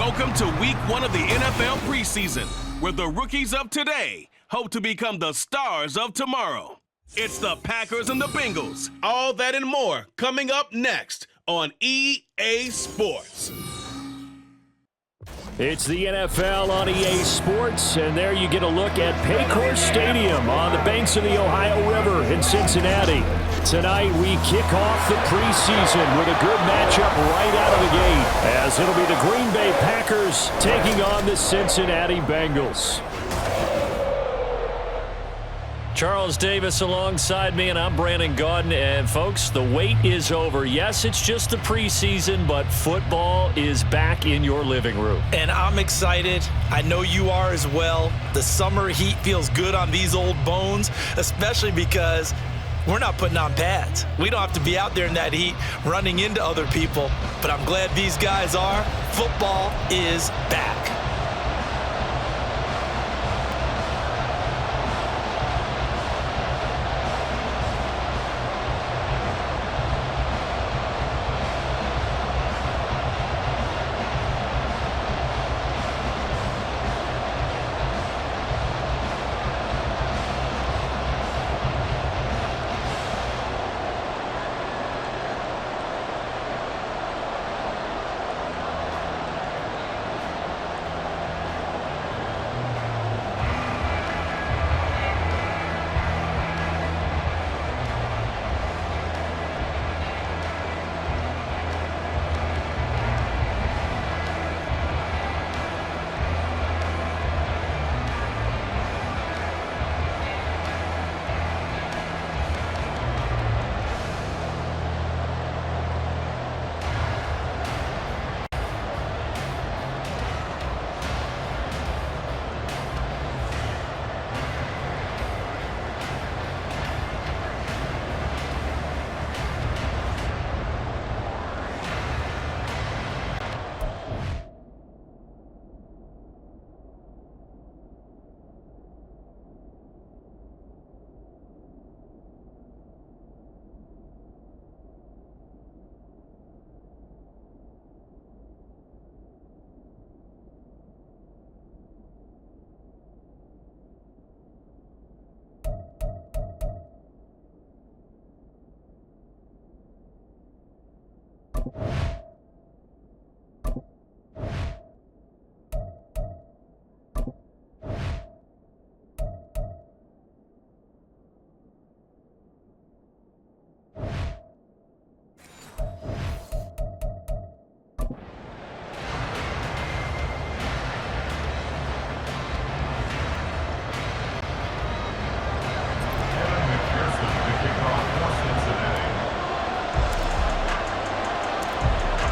Welcome to week 1 of the NFL preseason, where the rookies of today hope to become the stars of tomorrow. It's the Packers and the Bengals. All that and more coming up next on EA Sports. It's the NFL on EA Sports, and there you get a look at Paycor Stadium on the banks of the Ohio River in Cincinnati. Tonight we kick off the preseason with a good matchup right out of the gate, as it'll be the Green Bay Packers taking on the Cincinnati Bengals. Charles Davis alongside me, and I'm Brandon Gaudin. And folks, the wait is over. Yes, it's just the preseason, but football is back in your living room. And I'm excited. I know you are as well. The summer heat feels good on these old bones, especially because we're not putting on pads. We don't have to be out there in that heat running into other people. But I'm glad these guys are. Football is back.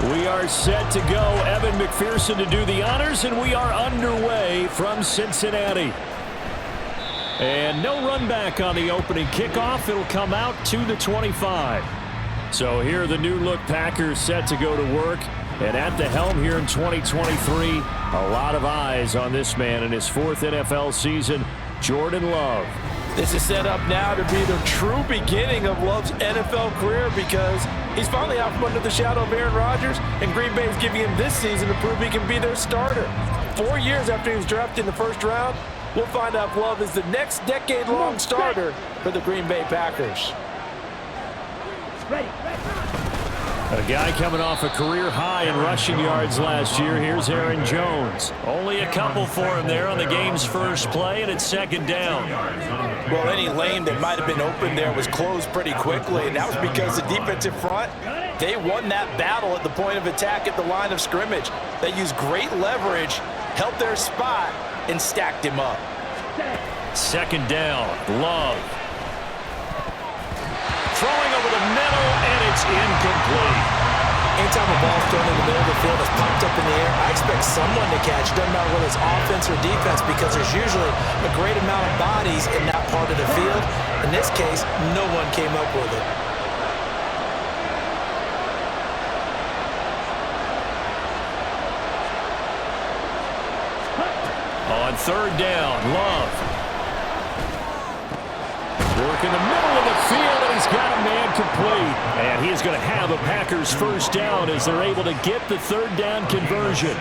We are set to go. Evan McPherson to do the honors, and we are underway from Cincinnati. And no run back on the opening kickoff. It'll come out to the 25. So here are the new-look Packers set to go to work. And at the helm here in 2023, a lot of eyes on this man in his 4th NFL season, Jordan Love. This is set up now to be the true beginning of Love's NFL career because he's finally out from under the shadow of Aaron Rodgers, and Green Bay is giving him this season to prove he can be their starter. 4 years after he was drafted in the first round, we'll find out if Love is the next decade-long starter for the Green Bay Packers. A guy coming off a career high in rushing yards last year. Here's Aaron Jones. Only a couple for him there on the game's first play, and it's second down. Well, any lane that might have been open there was closed pretty quickly, and that was because the defensive front, they won that battle at the point of attack at the line of scrimmage. They used great leverage, held their spot, and stacked him up. Second down, Love. Throwing over the middle, and it's incomplete. Anytime a ball's thrown in the middle of the field, it's popped up in the air, I expect someone to catch. Doesn't matter whether it's offense or defense, because there's usually a great amount of bodies in that part of the field. In this case, no one came up with it. On third down, Love. Work in the middle of the field, and he's got a man complete. And he is going to have a Packers first down as they're able to get the third down conversion.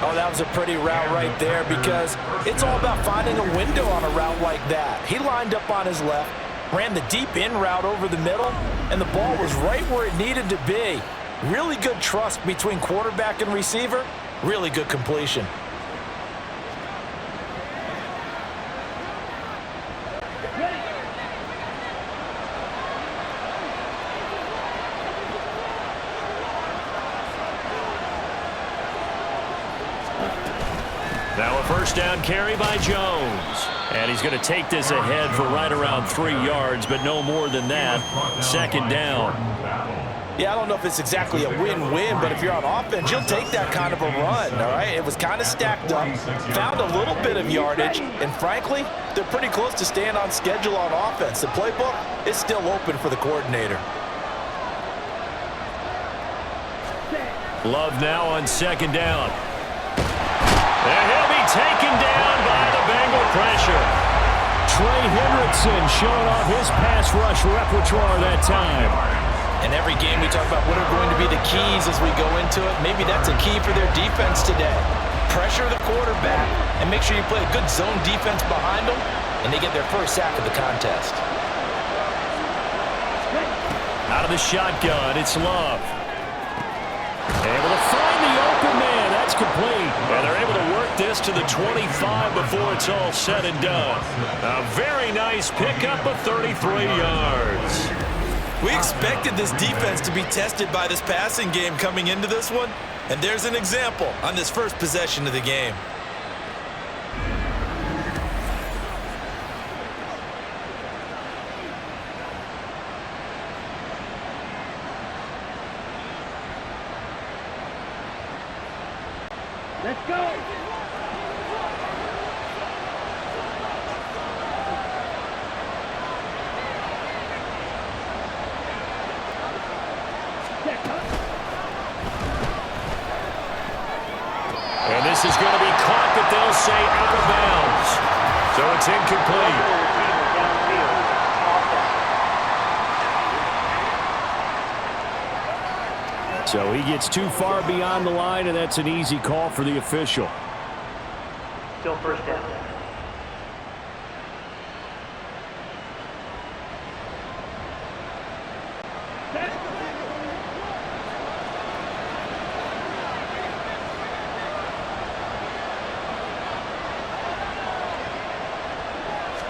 Oh, that was a pretty route right there because it's all about finding a window on a route like that. He lined up on his left, ran the deep in route over the middle, and the ball was right where it needed to be. Really good trust between quarterback and receiver. Really good completion. Now a first down carry by Jones. And he's going to take this ahead for right around 3 yards, but no more than that. Second down. Yeah, I don't know if it's exactly a win-win, but if you're on offense, you'll take that kind of a run, all right? It was kind of stacked up, found a little bit of yardage, and frankly, they're pretty close to staying on schedule on offense. The playbook is still open for the coordinator. Love now on second down. And he'll be taken down by the Bengal pressure. Trey Hendrickson showing off his pass rush repertoire that time. And every game we talk about what are going to be the keys as we go into it. Maybe that's a key for their defense today. Pressure the quarterback and make sure you play a good zone defense behind them, and they get their first sack of the contest. Out of the shotgun, it's Love. Able to find the open man. That's complete. And they're able to work this to the 25 before it's all said and done. A very nice pickup of 33 yards. We expected this defense to be tested by this passing game coming into this one, and there's an example on this first possession of the game. Let's go! And this is going to be caught, but they'll say out of bounds. So it's incomplete. So he gets too far beyond the line, and that's an easy call for the official. Still first down.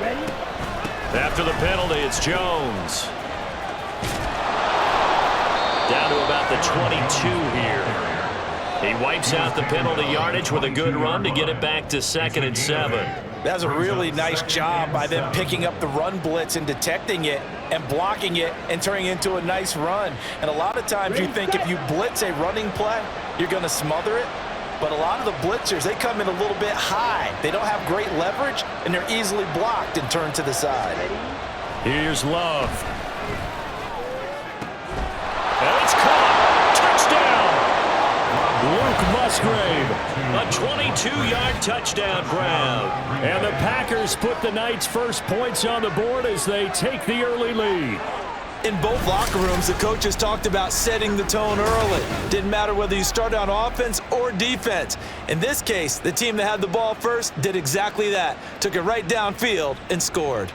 Ready? After the penalty, it's Jones. Down to about the 22 here. He wipes out the penalty yardage with a good run to get it back to 2nd and 7. That's a really nice job by them picking up the run blitz and detecting it and blocking it and turning it into a nice run. And a lot of times you think if you blitz a running play, you're going to smother it. But a lot of the blitzers, they come in a little bit high. They don't have great leverage, and they're easily blocked and turned to the side. Here's Love. And it's caught. Touchdown. Luke Musgrave. A 22-yard touchdown grab. And the Packers put the Knights' first points on the board as they take the early lead. In both locker rooms, the coaches talked about setting the tone early. Didn't matter whether you started on offense or defense. In this case, the team that had the ball first did exactly that. Took it right downfield and scored.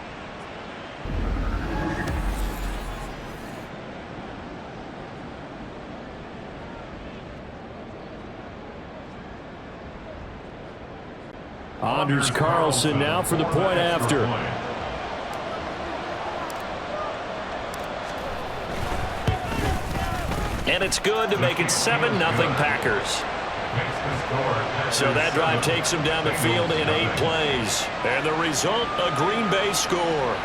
Anders Carlson now for the point after. And it's good to make it 7-0 Packers. So that drive takes them down the field in 8 plays. And the result, a Green Bay score.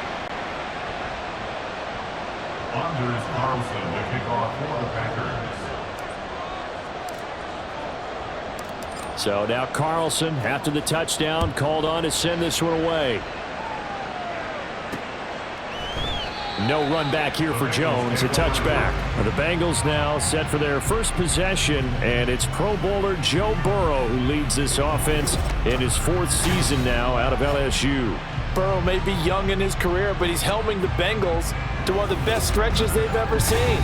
Anders Carlson to kick off for the Packers. So now Carlson, after the touchdown, called on to send this one away. No run back here for Jones, a touchback. The Bengals now set for their first possession, and it's Pro Bowler Joe Burrow who leads this offense in his 4th season now out of LSU. Burrow may be young in his career, but he's helping the Bengals to one of the best stretches they've ever seen.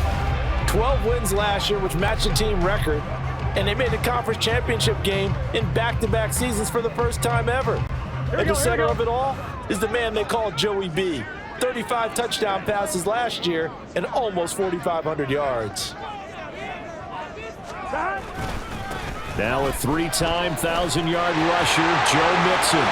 12 wins last year, which matched the team record, and they made the conference championship game in back-to-back seasons for the first time ever. At the center of it all is the man they call Joey B. 35 touchdown passes last year and almost 4,500 yards. Now a three-time 1,000-yard rusher, Joe Mixon.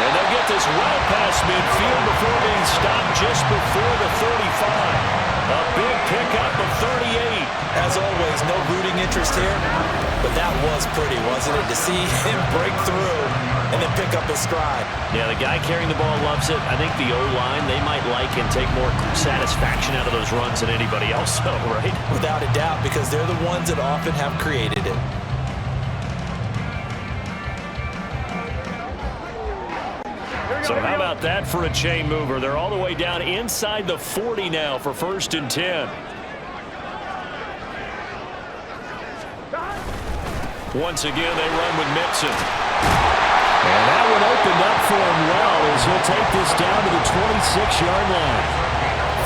And they'll get this well past midfield before being stopped just before the 35. A big pickup of 38. As always, no rooting interest here, but that was pretty, wasn't it? To see him break through and then pick up his stride. Yeah, the guy carrying the ball loves it. I think the O-line, they might like and take more satisfaction out of those runs than anybody else, though, right? Without a doubt, because they're the ones that often have created it. So how about that for a chain mover? They're all the way down inside the 40 now for 1st and 10. Once again, they run with Mixon. And that one opened up for him well as he'll take this down to the 26-yard line.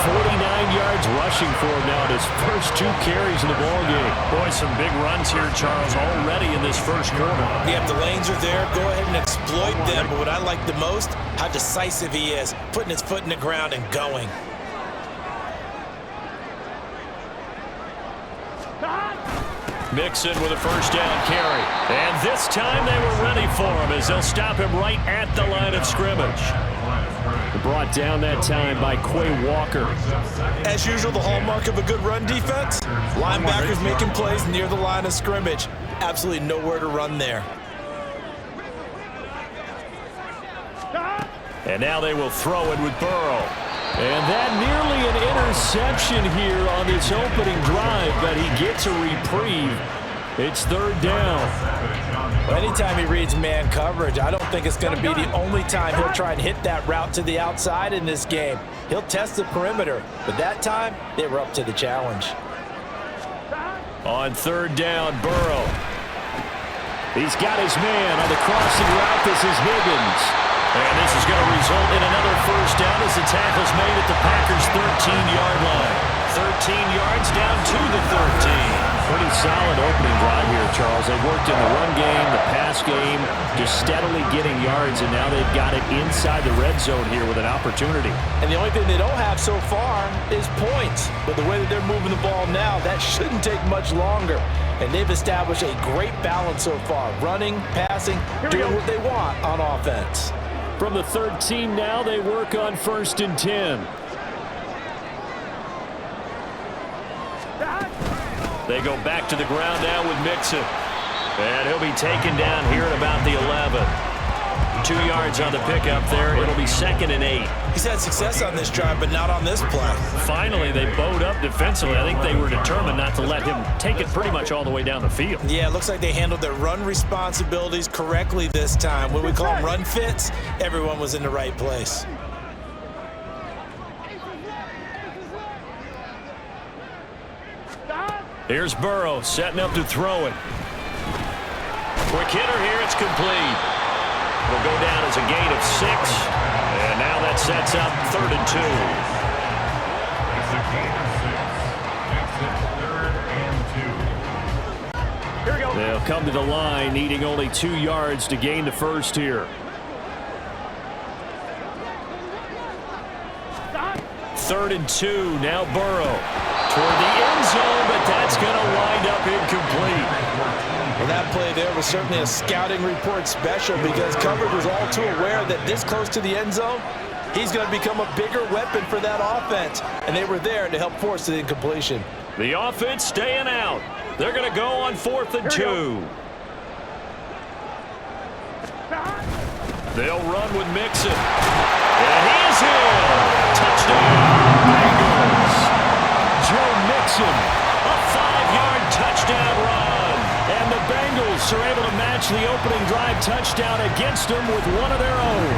49 yards rushing for him now at his first 2 carries in the ballgame. Boy, some big runs here, Charles, already in this first quarter. Yeah, if the lanes are there, go ahead and exploit them. But what I like the most, how decisive he is, putting his foot in the ground and going. Mixon with a first down carry. And this time they were ready for him as they'll stop him right at the line of scrimmage. Brought down that time by Quay Walker. As usual, the hallmark of a good run defense, linebackers making plays near the line of scrimmage. Absolutely nowhere to run there. And now they will throw it with Burrow. And that nearly an interception here on this opening drive, but he gets a reprieve. It's 3rd down. Well, anytime he reads man coverage, I don't think it's going to be the only time he'll try and hit that route to the outside in this game. He'll test the perimeter, but that time they were up to the challenge. On 3rd down, Burrow. He's got his man on the crossing route. This is Higgins. And this is going to result in another first down as the tackle's made at the Packers' 13-yard line. 13 yards down to the 13. Pretty solid opening drive here, Charles. They've worked in the run game, the pass game, just steadily getting yards, and now they've got it inside the red zone here with an opportunity. And the only thing they don't have so far is points. But the way that they're moving the ball now, that shouldn't take much longer. And they've established a great balance so far. Running, passing, doing what they want on offense. From the 13 now, they work on 1st and 10. They go back to the ground now with Mixon. And he'll be taken down here at about the 11. 2 yards on the pickup there. It'll be 2nd and 8. He's had success on this drive, but not on this play. Finally, they bowed up defensively. I think they were determined not to let him take it pretty much all the way down the field. Yeah, it looks like they handled their run responsibilities correctly this time. When we call them run fits, everyone was in the right place. Here's Burrow setting up to throw it. Quick hitter here, it's complete. Will go down as a gain of 6. And now that sets up 3rd and 2. Here we go. They'll come to the line, needing only 2 yards to gain the first here. 3rd and 2, now Burrow. Toward the end zone, but that's going to wind up incomplete. Well, that play there was certainly a scouting report special because coverage was all too aware that this close to the end zone, he's going to become a bigger weapon for that offense. And they were there to help force the incompletion. The offense staying out. They're going to go on 4th and 2. They'll run with Mixon. And he is in. Touchdown, Bengals. Joe Mixon, A 5-yard touchdown run. and the Bengals are able to match the opening drive touchdown against them with one of their own.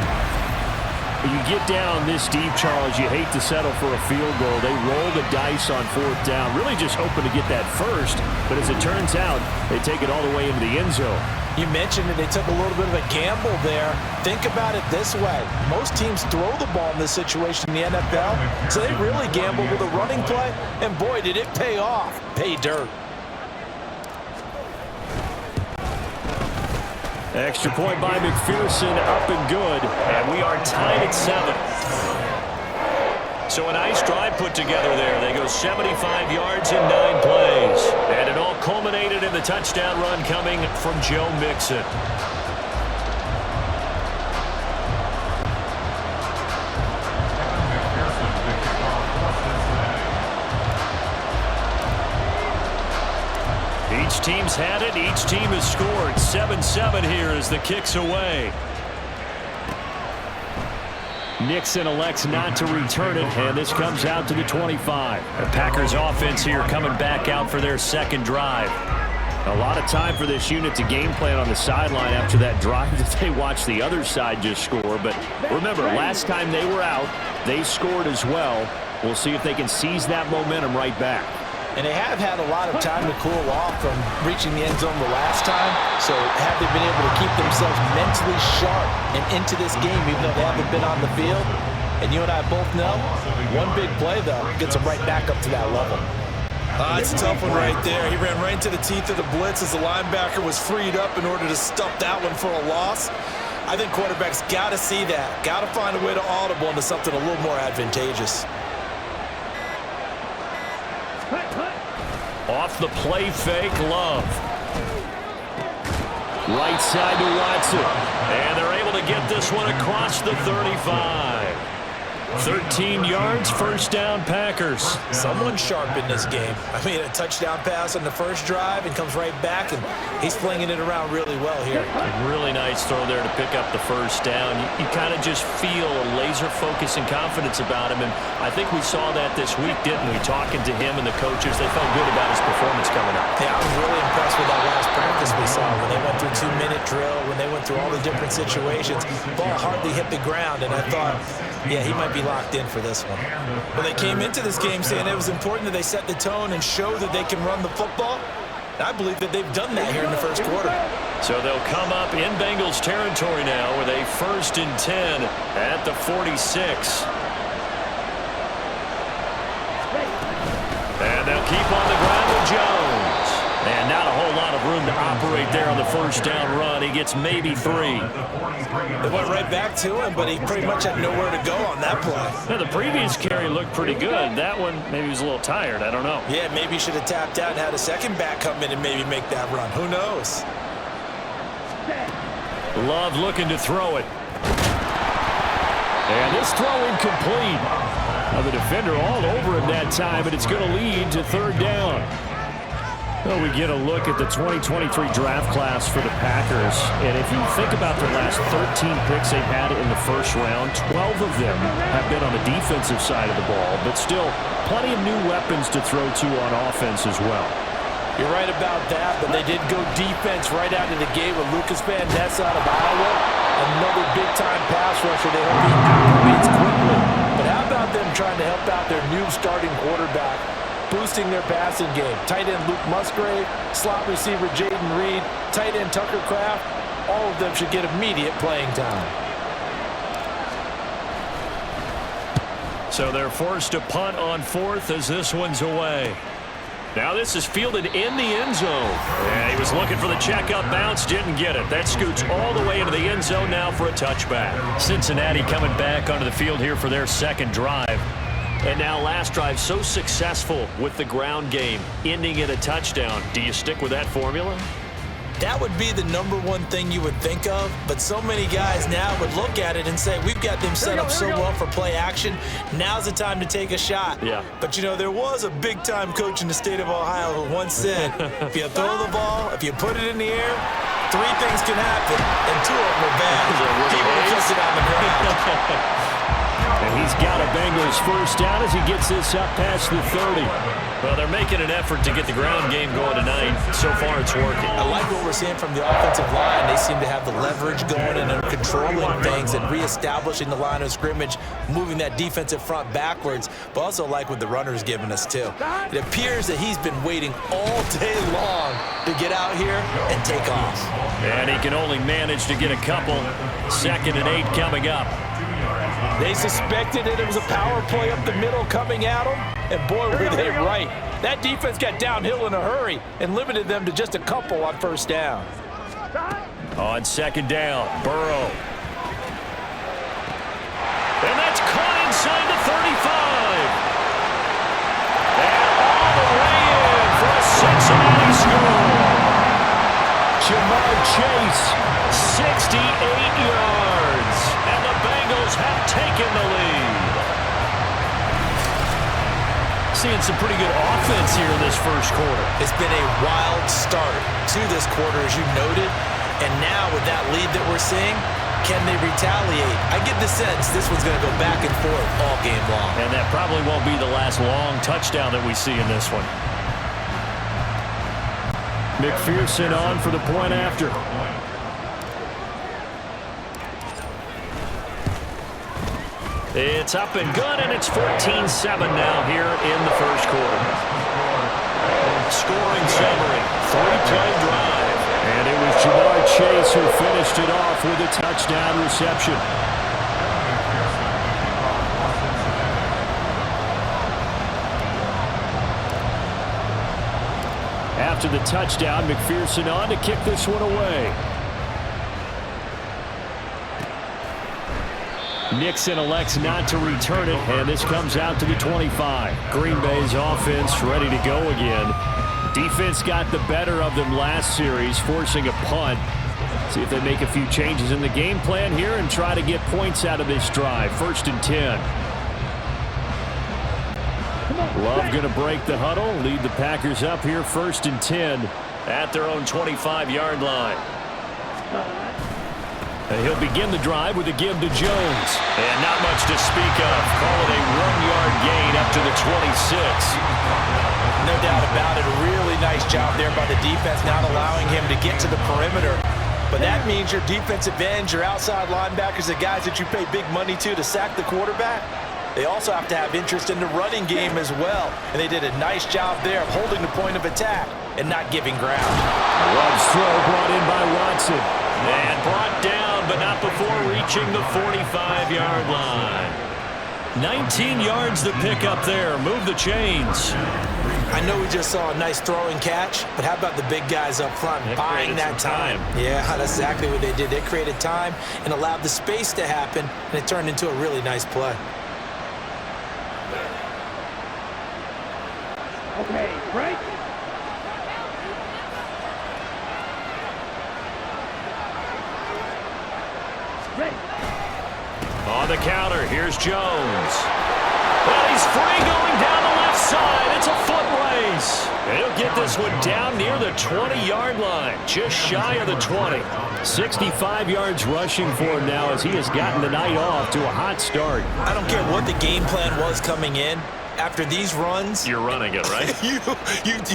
You get down this deep, Charles, you hate to settle for a field goal. They roll the dice on 4th down, really just hoping to get that first. But as it turns out, they take it all the way into the end zone. You mentioned that they took a little bit of a gamble there. Think about it this way. Most teams throw the ball in this situation in the NFL, so they really gamble with a running play, and boy, did it pay off. Pay dirt. Extra point by McPherson, up and good. And we are tied at 7. So a nice drive put together there. They go 75 yards in 9 plays. And it all culminated in the touchdown run coming from Joe Mixon. Each team's had it. Each team has scored. 7-7 here as the kick's away. Nixon elects not to return it, and this comes out to the 25. The Packers offense here coming back out for their second drive. A lot of time for this unit to game plan on the sideline after that drive that they watched the other side just score. But remember, last time they were out, they scored as well. We'll see if they can seize that momentum right back. And they have had a lot of time to cool off from reaching the end zone the last time. So have they been able to keep themselves mentally sharp and into this game, even though they haven't been on the field? And you and I both know, one big play, though, gets them right back up to that level. It's a tough one right there. He ran right into the teeth of the blitz as the linebacker was freed up in order to stuff that one for a loss. I think quarterbacks got to see that. Got to find a way to audible into something a little more advantageous. Off the play fake, Love. Right side to Watson. And they're able to get this one across the 35. 13 yards, first down, Packers. Someone sharp in this game. I mean, a touchdown pass on the first drive and comes right back, and he's flinging it around really well here. A really nice throw there to pick up the first down. You kind of just feel a laser focus and confidence about him, and I think we saw that this week, didn't we? Talking to him and the coaches, they felt good about his performance coming up. Yeah, I was really impressed with that last practice we saw when they went through 2-minute drill, when they went through all the different situations. Ball hardly hit the ground, and I thought, yeah, he might be locked in for this one. Well, they came into this game saying it was important that they set the tone and show that they can run the football. And I believe that they've done that here in the first quarter. So they'll come up in Bengals territory now with a 1st and 10 at the 46. And they'll keep on the ground with Jones. And not a whole lot of room to operate there on the first down run. He gets maybe 3. They went right back to him, but he pretty much had nowhere to go on that play. Now, the previous carry looked pretty good. That one, maybe he was a little tired. I don't know. Yeah, maybe he should have tapped out and had a second back come in and maybe make that run. Who knows? Love looking to throw it. And this throw incomplete. Now the defender all over him that time, but it's going to lead to 3rd down. Well, we get a look at the 2023 draft class for the Packers. And if you think about their last 13 picks they've had in the first round, 12 of them have been on the defensive side of the ball. But still, plenty of new weapons to throw to on offense as well. You're right about that, but they did go defense right out of the gate with Lucas Van Ness out of Iowa. Another big-time pass rusher they hope he acclimates quickly. But how about them trying to help out their new starting quarterback, boosting their passing game? Tight end Luke Musgrave, slot receiver Jaden Reed, tight end Tucker Kraft. All of them should get immediate playing time. So they're forced to punt on 4th as this one's away. Now this is fielded in the end zone. And he was looking for the checkup bounce, didn't get it. That scoots all the way into the end zone now for a touchback. Cincinnati coming back onto the field here for their second drive. And now last drive so successful with the ground game, ending in a touchdown. Do you stick with that formula? That would be the #1 thing you would think of, but so many guys now would look at it and say, we've got them set up so well for play action, now's the time to take a shot. Yeah. But, you know, there was a big-time coach in the state of Ohio who once said, if you throw the ball, if you put it in the air, 3 things can happen, and 2 of them are bad. He would have kissed it on the ground. And He's got a Bengals first down as he gets this up past the 30. Well, they're making an effort to get the ground game going tonight. So far, it's working. I like what we're seeing from the offensive line. They seem to have the leverage going and are controlling things and reestablishing the line of scrimmage, moving that defensive front backwards, but also like what the runner's giving us, too. It appears that he's been waiting all day long to get out here and take off. And he can only manage to get a couple. 2nd and 8 coming up. They suspected it was a power play up the middle coming at them, and boy, were they right. That defense got downhill in a hurry and limited them to just a couple on first down. On 2nd down, Burrow. And that's caught inside the 35. And all the way in for a Cincinnati score. Jamar Chase, 68 yards. And the Bengals have taken the lead. Seeing some pretty good offense here in this first quarter. It's been a wild start to this quarter, as you noted. And now with that lead that we're seeing, can they retaliate? I get the sense this one's going to go back and forth all game long. And that probably won't be the last long touchdown that we see in this one. McPherson on for the point after. It's up and good, and it's 14-7 now here in the first quarter. Scoring summary, 3-play drive. And it was Jamar Chase who finished it off with a touchdown reception. After the touchdown, McPherson on to kick this one away. Nixon elects not to return it, and this comes out to the 25. Green Bay's offense ready to go again. Defense got the better of them last series, forcing a punt. See if they make a few changes in the game plan here and try to get points out of this drive. 1st and 10. Love going to break the huddle, lead the Packers up here 1st and 10. At their own 25-yard line. And he'll begin the drive with a give to Jones. And not much to speak of. Call it a 1-yard gain up to the 26. No doubt about it. A really nice job there by the defense, not allowing him to get to the perimeter. But that means your defensive ends, your outside linebackers, the guys that you pay big money to sack the quarterback, they also have to have interest in the running game as well. And they did a nice job there of holding the point of attack and not giving ground. Love's throw brought in by Watson. And brought down, but not before reaching the 45-yard line. 19 yards to pick up there. Move the chains. I know we just saw a nice throwing catch, but how about the big guys up front buying that time? Yeah, that's exactly what they did. They created time and allowed the space to happen, and it turned into a really nice play. Okay, break. Ready. On the counter, here's Jones. Well, he's free going down the left side. It's a foot race. And he'll get this one down near the 20-yard line, just shy of the 20. 65 yards rushing for him now as he has gotten the night off to a hot start. I don't care what the game plan was coming in. After these runs, you're running it, right?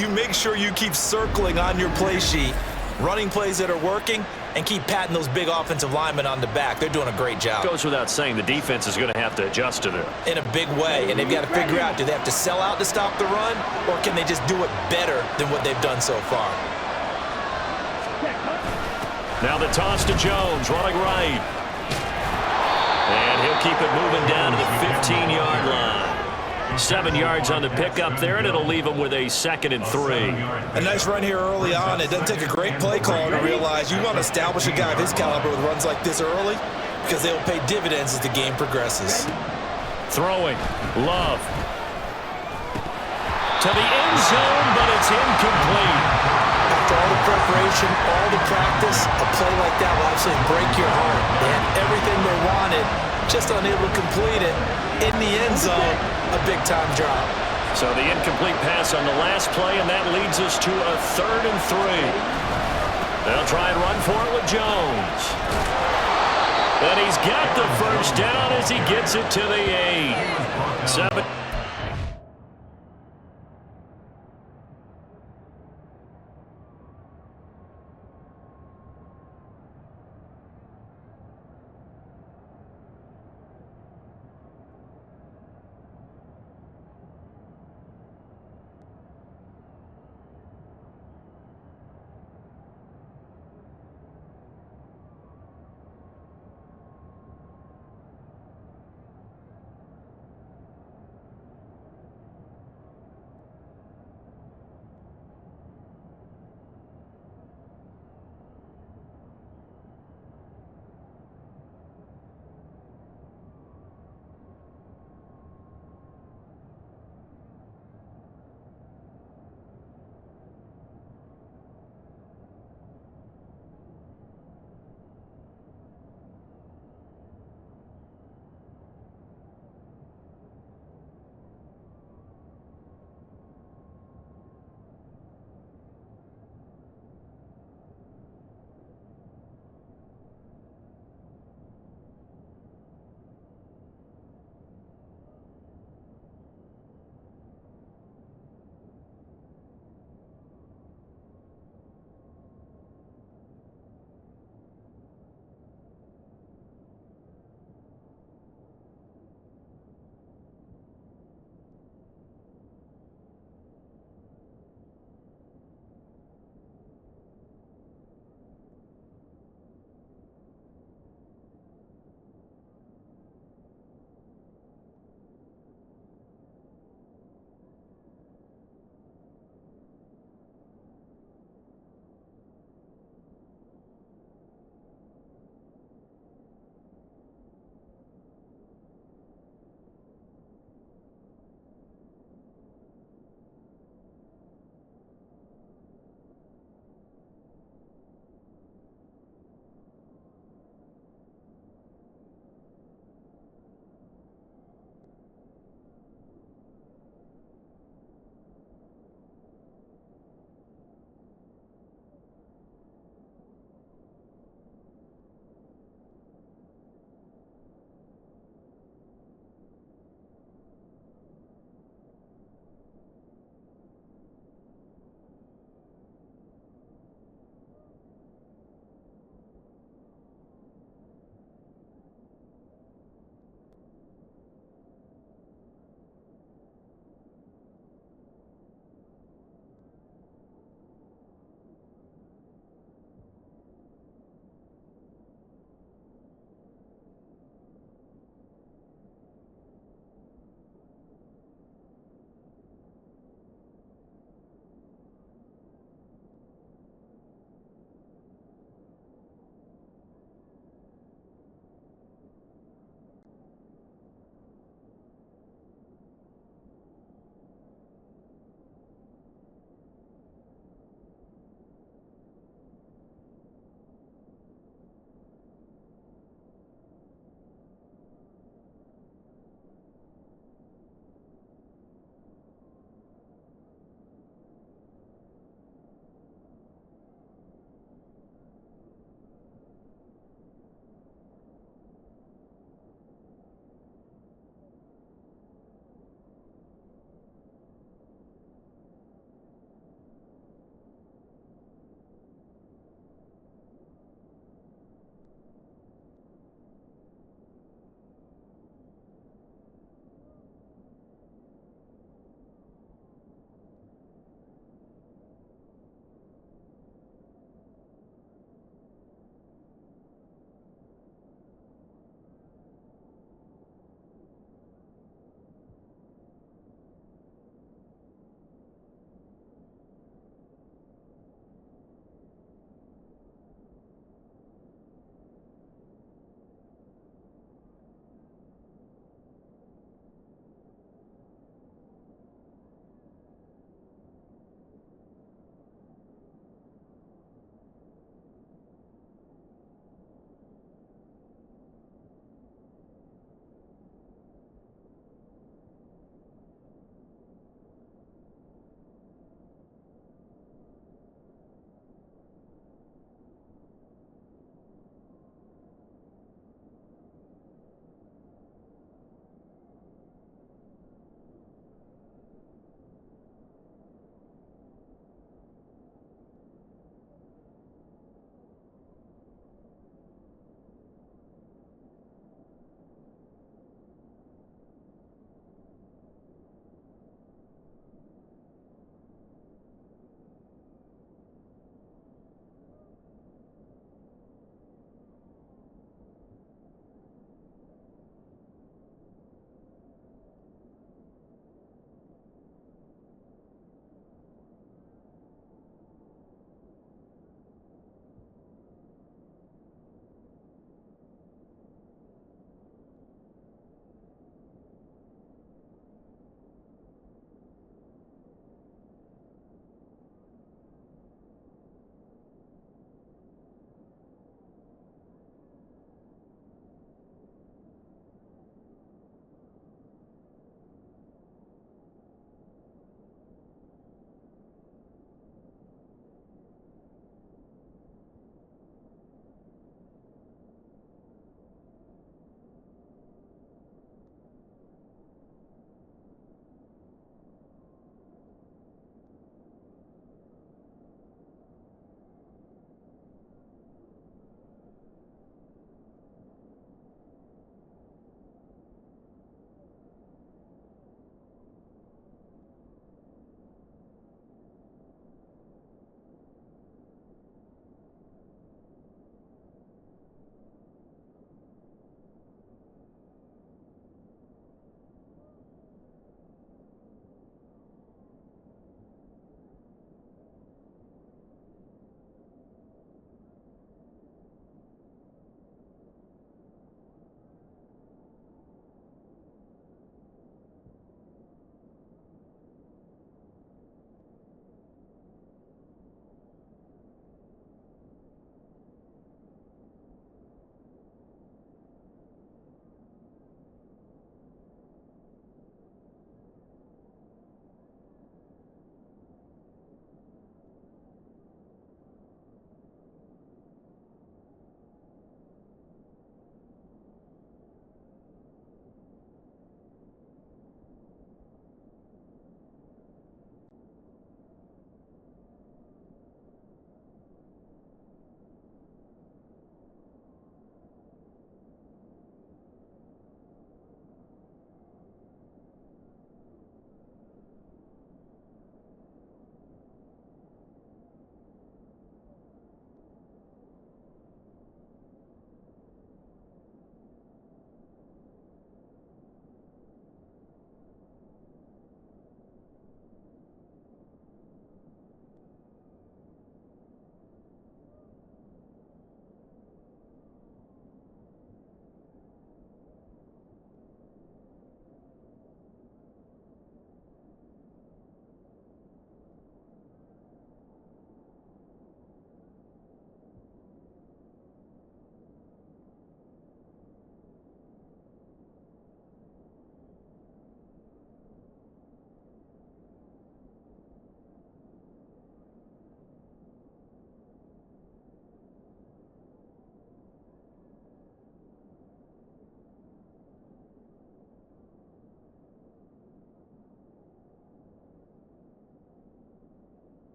you make sure you keep circling on your play sheet, running plays that are working, and keep patting those big offensive linemen on the back. They're doing a great job. Goes without saying the defense is going to have to adjust to that. In a big way, and they've got to figure out, do they have to sell out to stop the run, or can they just do it better than what they've done so far? Now the toss to Jones, running right. And he'll keep it moving down to the 15-yard line. 7 yards on the pickup there, and it'll leave him with a 2nd and 3. A nice run here early on. It doesn't take a great play call to realize you want to establish a guy of his caliber with runs like this early because they'll pay dividends as the game progresses. Throwing, Love. To the end zone, but it's incomplete. After all the preparation, all the practice, a play like that will absolutely break your heart. They had everything they wanted, just unable to complete it. In the end zone, a big-time drop. So the incomplete pass on the last play, and that leads us to a 3rd and 3. They'll try and run for it with Jones. And he's got the first down as he gets it to the 8. 7.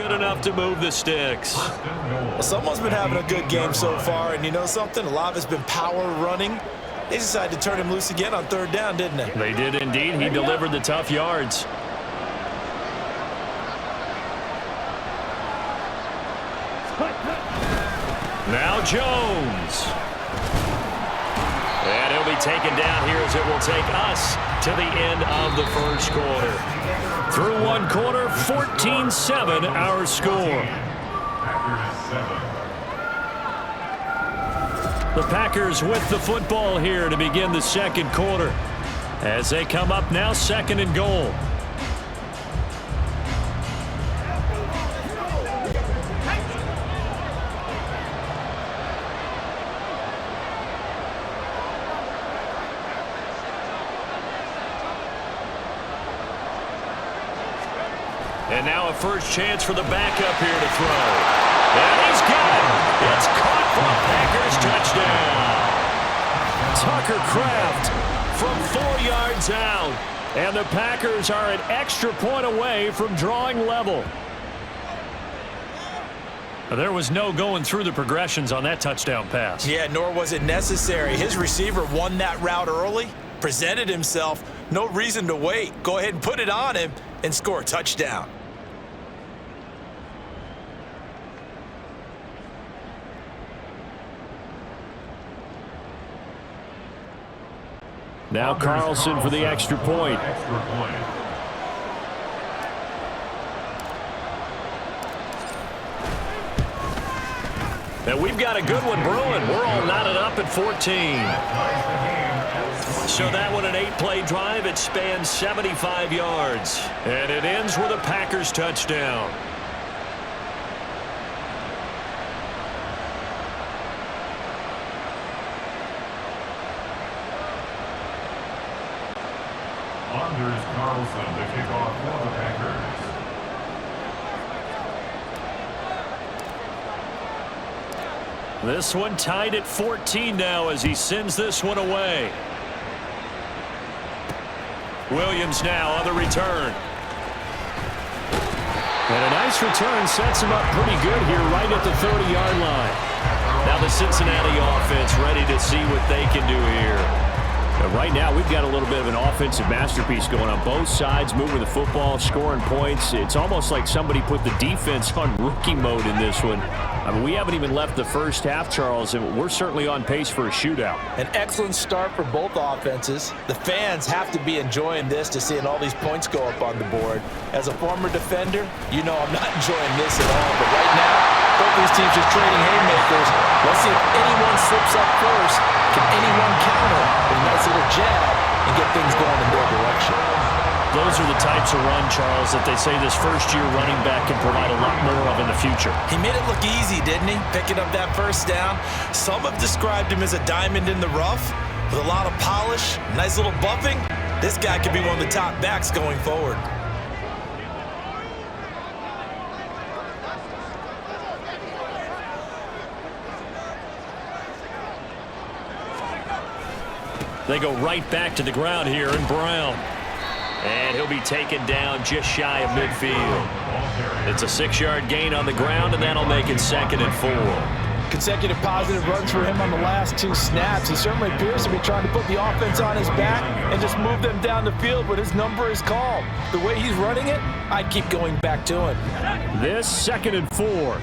good enough to move the sticks. Well, someone's been having a good game so far, and you know something? A lot of it's been power running. They decided to turn him loose again on 3rd down, didn't they? They did indeed. He delivered the tough yards. Now Jones. And he'll be taken down here as it will take us to the end of the first quarter. Through one quarter, 14-7 our score. The Packers with the football here to begin the second quarter. As they come up now, 2nd and goal. And now a first chance for the backup here to throw. And he's got it. It's caught for a Packers touchdown. Tucker Kraft from 4 yards out. And the Packers are an extra point away from drawing level. There was no going through the progressions on that touchdown pass. Yeah, nor was it necessary. His receiver won that route early, presented himself. No reason to wait. Go ahead and put it on him and score a touchdown. Now Carlson for the extra point. And we've got a good one brewing. We're all knotted up at 14. So that one, an 8-play drive. It spans 75 yards. And it ends with a Packers touchdown. Anders Carlson to kick off for the Packers. This one tied at 14 now as he sends this one away. Williams now on the return. And a nice return sets him up pretty good here right at the 30-yard line. Now the Cincinnati offense ready to see what they can do here. Right now, we've got a little bit of an offensive masterpiece going on both sides, moving the football, scoring points. It's almost like somebody put the defense on rookie mode in this one. I mean, we haven't even left the first half, Charles, and we're certainly on pace for a shootout. An excellent start for both offenses. The fans have to be enjoying this to seeing all these points go up on the board. As a former defender, you know I'm not enjoying this at all, but right now, both these teams just trading haymakers. Let's see if anyone slips up first. Can anyone counter with a nice little jab and get things going in their direction? Those are the types of run, Charles, that they say this first-year running back can provide a lot more of in the future. He made it look easy, didn't he? Picking up that first down. Some have described him as a diamond in the rough with a lot of polish, nice little buffing. This guy could be one of the top backs going forward. They go right back to the ground here in Brown. And he'll be taken down just shy of midfield. It's a 6-yard gain on the ground, and that'll make it 2nd and 4. Consecutive positive runs for him on the last 2 snaps. He certainly appears to be trying to put the offense on his back and just move them down the field when his number is called. The way he's running it, I'd keep going back to him. This 2nd and 4.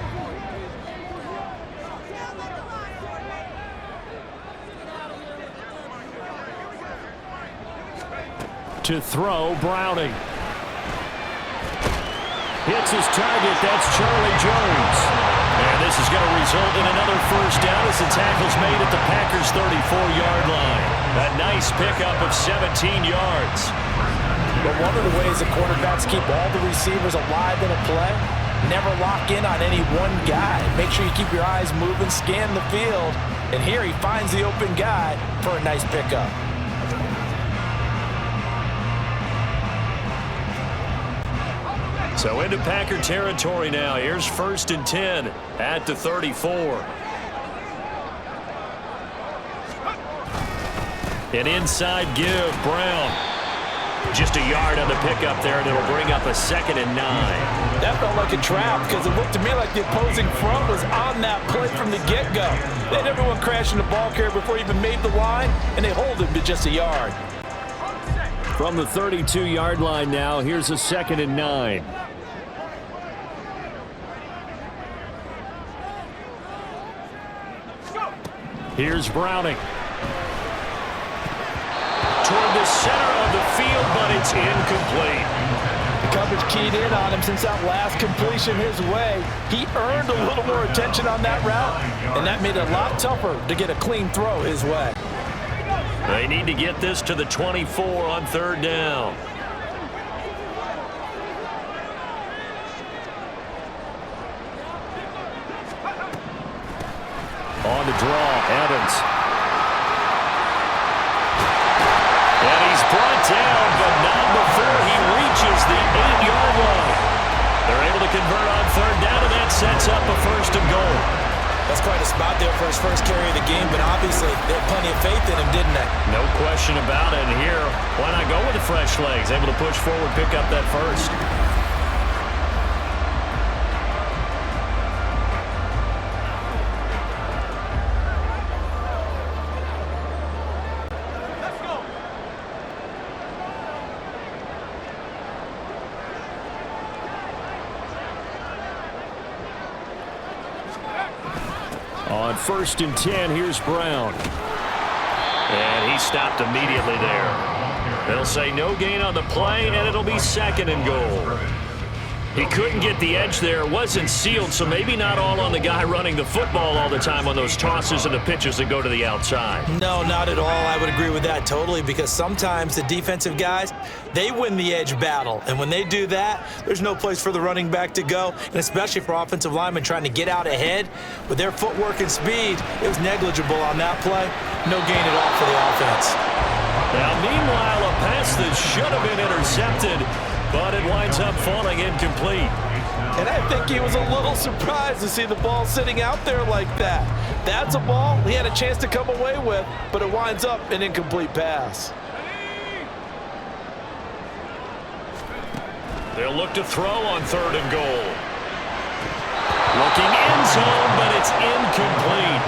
To throw, Browning. Hits his target, that's Charlie Jones. And this is going to result in another first down as the tackle's made at the Packers' 34-yard line. A nice pickup of 17 yards. But one of the ways the quarterbacks keep all the receivers alive in a play, never lock in on any one guy. Make sure you keep your eyes moving, scan the field. And here he finds the open guy for a nice pickup. So into Packer territory now. Here's 1st and 10 at the 34. An inside give, Brown. Just a yard on the pickup there, and it'll bring up a 2nd and 9. That felt like a trap because it looked to me like the opposing front was on that play from the get-go. They had everyone crashing the ball carrier before he even made the line, and they hold him to just a yard. From the 32-yard line now, here's a 2nd and 9. Here's Browning. Toward the center of the field, but it's incomplete. The coverage keyed in on him since that last completion his way. He earned a little more attention on that route, and that made it a lot tougher to get a clean throw his way. They need to get this to the 24 on 3rd down. On the draw, Evans. And he's brought down, but not before he reaches the 8-yard line. They're able to convert on 3rd down, and that sets up a 1st and goal. That's quite a spot there for his first carry of the game, but obviously they had plenty of faith in him, didn't they? No question about it. And here, why not go with the fresh legs? Able to push forward, pick up that 1st. On 1st and 10, here's Brown. And he stopped immediately there. They'll say no gain on the play, and it'll be 2nd and goal. He couldn't get the edge there. Wasn't sealed, so maybe not all on the guy running the football all the time on those tosses and the pitches that go to the outside. No, not at all. I would agree with that totally, because sometimes the defensive guys, they win the edge battle. And when they do that, there's no place for the running back to go, and especially for offensive linemen trying to get out ahead. With their footwork and speed, it was negligible on that play. No gain at all for the offense. Now, meanwhile, a pass that should have been intercepted, but it winds up falling incomplete. And I think he was a little surprised to see the ball sitting out there like that. That's a ball he had a chance to come away with, but it winds up an incomplete pass. They'll look to throw on 3rd and goal. Looking end zone, but it's incomplete.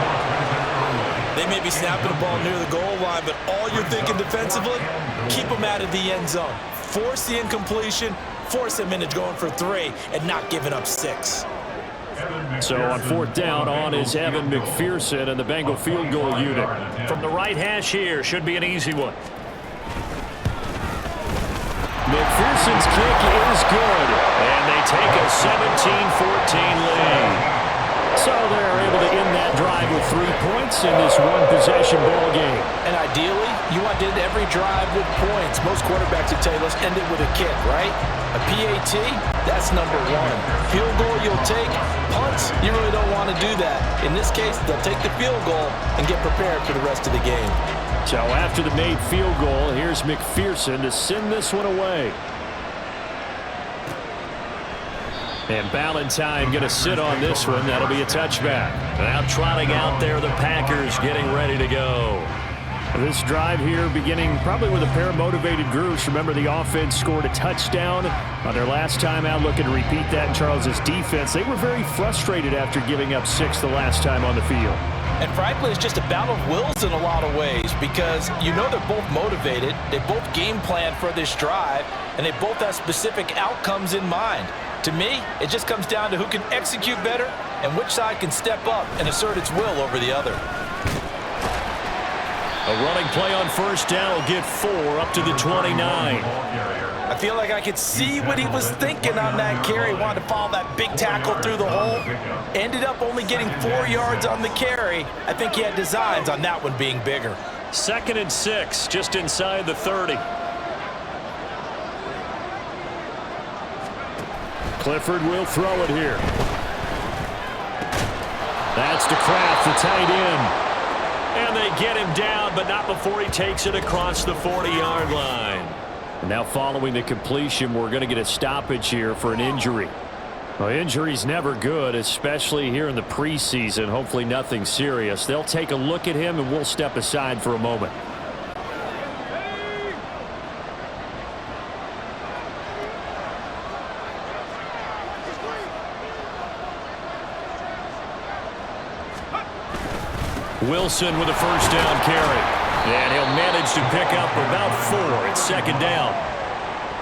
They may be snapping the ball near the goal line, but all you're thinking defensively, keep them out of the end zone. Force the incompletion, force them into going for 3, and not giving up 6. So on 4th down, on is Evan McPherson and the Bengal field goal unit. From the right hash here, should be an easy one. McPherson's kick is good. And they take a 17-14 lead. So they're able to end that drive with 3 points in this one-possession ball game. And ideally, you want to end every drive with points. Most quarterbacks would tell you, let's end it with a kick, right? A PAT, that's number 1. Field goal you'll take. Punts, you really don't want to do that. In this case, they'll take the field goal and get prepared for the rest of the game. So after the made field goal, here's McPherson to send this one away. And Ballantyne going to sit on this one. That'll be a touchback. Now trotting out there, the Packers getting ready to go. This drive here beginning probably with a pair of motivated groups. Remember, the offense scored a touchdown on their last time out. Looking to repeat that in Charles's defense. They were very frustrated after giving up 6 the last time on the field. And frankly, it's just a battle of wills in a lot of ways, because you know they're both motivated, they both game plan for this drive, and they both have specific outcomes in mind. To me, it just comes down to who can execute better and which side can step up and assert its will over the other. A running play on 1st down will get 4 up to the 29. I feel like I could see what he was thinking on that carry. Wanted to follow that big tackle through the hole. Ended up only getting 4 yards on the carry. I think he had designs on that one being bigger. 2nd and 6, just inside the 30. Clifford will throw it here. That's to Kraft, the tight end. And they get him down, but not before he takes it across the 40-yard line. Now following the completion, we're going to get a stoppage here for an injury. Well, injury's never good, especially here in the preseason. Hopefully nothing serious. They'll take a look at him, and we'll step aside for a moment. Wilson with a first down carry. And he'll manage to pick up about 4. It's second down.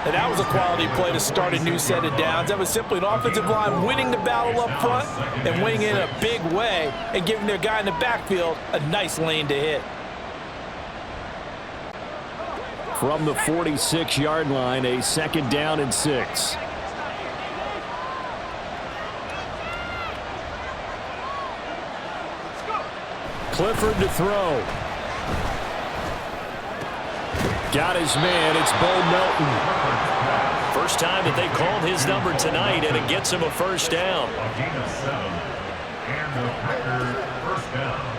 And that was a quality play to start a new set of downs. That was simply an offensive line winning the battle up front and winning in a big way and giving their guy in the backfield a nice lane to hit. From the 46-yard line, a second down and 6. Clifford to throw. Got his man. It's Bo Melton. First time that they called his number tonight, and it gets him a first down. A gain of 7. And the Packers first down.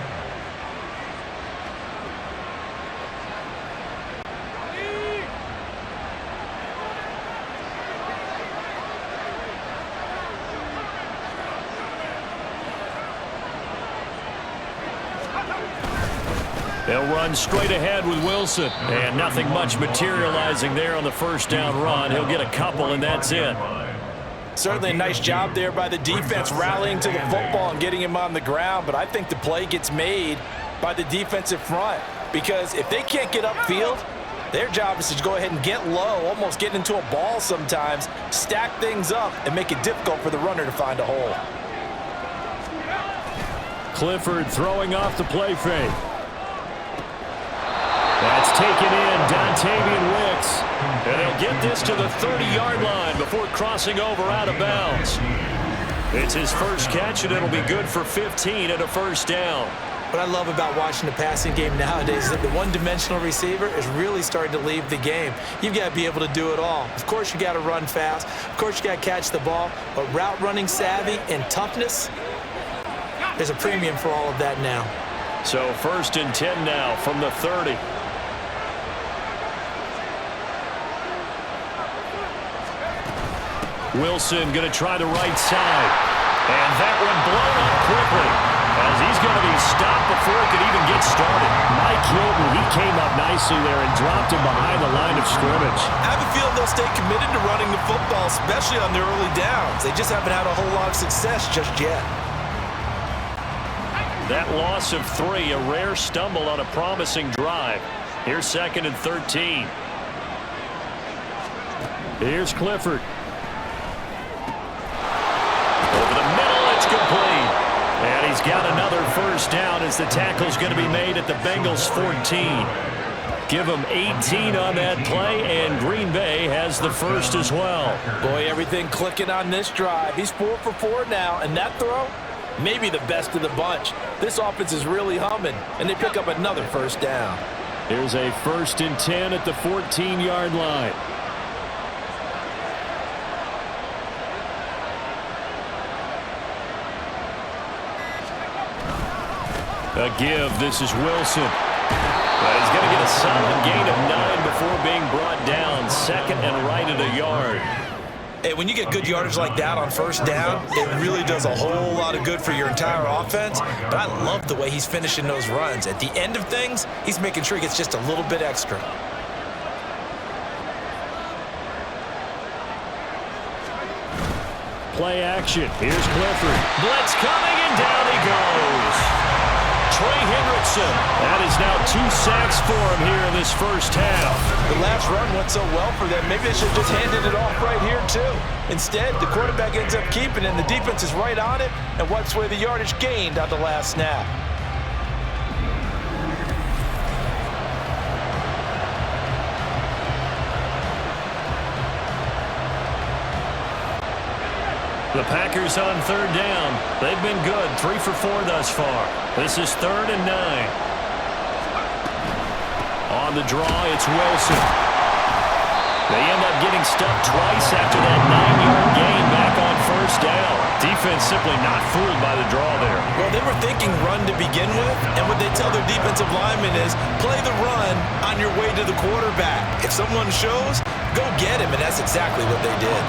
They'll run straight ahead with Wilson. And nothing much materializing there on the first down run. He'll get a couple, and that's it. Certainly a nice job there by the defense rallying to the football and getting him on the ground, but I think the play gets made by the defensive front because if they can't get upfield, their job is to go ahead and get low, almost get into a ball sometimes, stack things up, and make it difficult for the runner to find a hole. Clifford throwing off the play fake. That's taken in, Dontavian Wicks. And he'll get this to the 30-yard line before crossing over out of bounds. It's his first catch, and it'll be good for 15 and a first down. What I love about watching the passing game nowadays is that the one-dimensional receiver is really starting to leave the game. You've got to be able to do it all. Of course, you got to run fast. Of course, you got to catch the ball. But route running savvy and toughness, there's a premium for all of that now. So first and 10 now from the 30. Wilson going to try the right side. And that one blown up quickly as he's going to be stopped before it could even get started. Mike Hilton, he came up nicely there and dropped him behind the line of scrimmage. I have a feeling they'll stay committed to running the football, especially on their early downs. They just haven't had a whole lot of success just yet. That loss of 3, a rare stumble on a promising drive. Here's second and 13. Here's Clifford. Over the middle, it's complete. And he's got another first down as the tackle's going to be made at the Bengals 14. Give them 18 on that play, and Green Bay has the first as well. Boy, everything clicking on this drive. He's 4 for 4 now, and that throw, maybe the best of the bunch. This offense is really humming, and they pick up another first down. Here's a first and 10 at the 14-yard line. A give. This is Wilson. But he's going to get a solid gain of 9 before being brought down. Second and right at a yard. Hey, when you get good yardage like that on first down, it really does a whole lot of good for your entire offense. But I love the way he's finishing those runs. At the end of things, he's making sure he gets just a little bit extra. Play action. Here's Clifford. Blitz coming, and down he goes. Trey Hendrickson. That is now 2 sacks for him here in this first half. The last run went so well for them. Maybe they should have just handed it off right here, too. Instead, the quarterback ends up keeping it, and the defense is right on it and wipes away the yardage gained on the last snap. The Packers on third down. They've been good. 3 for 4 thus far. This is 3rd and 9. On the draw, it's Wilson. They end up getting stuffed twice after that 9-yard gain back on first down. Defense simply not fooled by the draw there. Well, they were thinking run to begin with, and what they tell their defensive linemen is play the run on your way to the quarterback. If someone shows, go get him, and that's exactly what they did.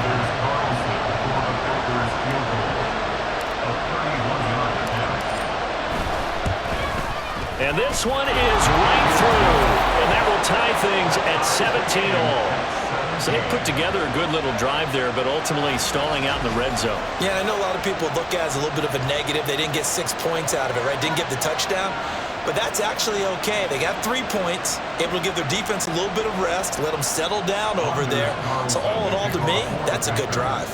And this one is right through. And that will tie things at 17 all. So they put together a good little drive there, but ultimately stalling out in the red zone. Yeah, I know a lot of people look at it as a little bit of a negative. They didn't get 6 points out of it, right? Didn't get the touchdown. But that's actually okay. They got 3 points, able to give their defense a little bit of rest, let them settle down over there. So all in all, to me, that's a good drive.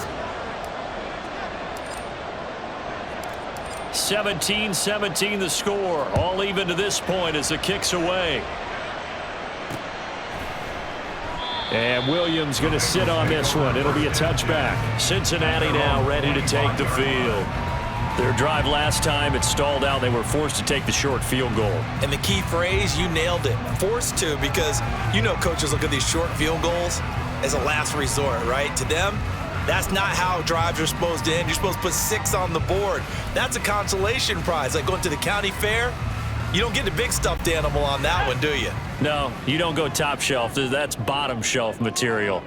17-17 the score. All even to this point as the kick's away. And Williams going to sit on this one. It'll be a touchback. Cincinnati now ready to take the field. Their drive last time, it stalled out. They were forced to take the short field goal. And the key phrase, you nailed it. Forced to, because you know coaches look at these short field goals as a last resort, right? To them, that's not how drives are supposed to end. You're supposed to put 6 on the board. That's a consolation prize. Like going to the county fair, you don't get the big stuffed animal on that one, do you? No, you don't go top shelf. That's bottom shelf material.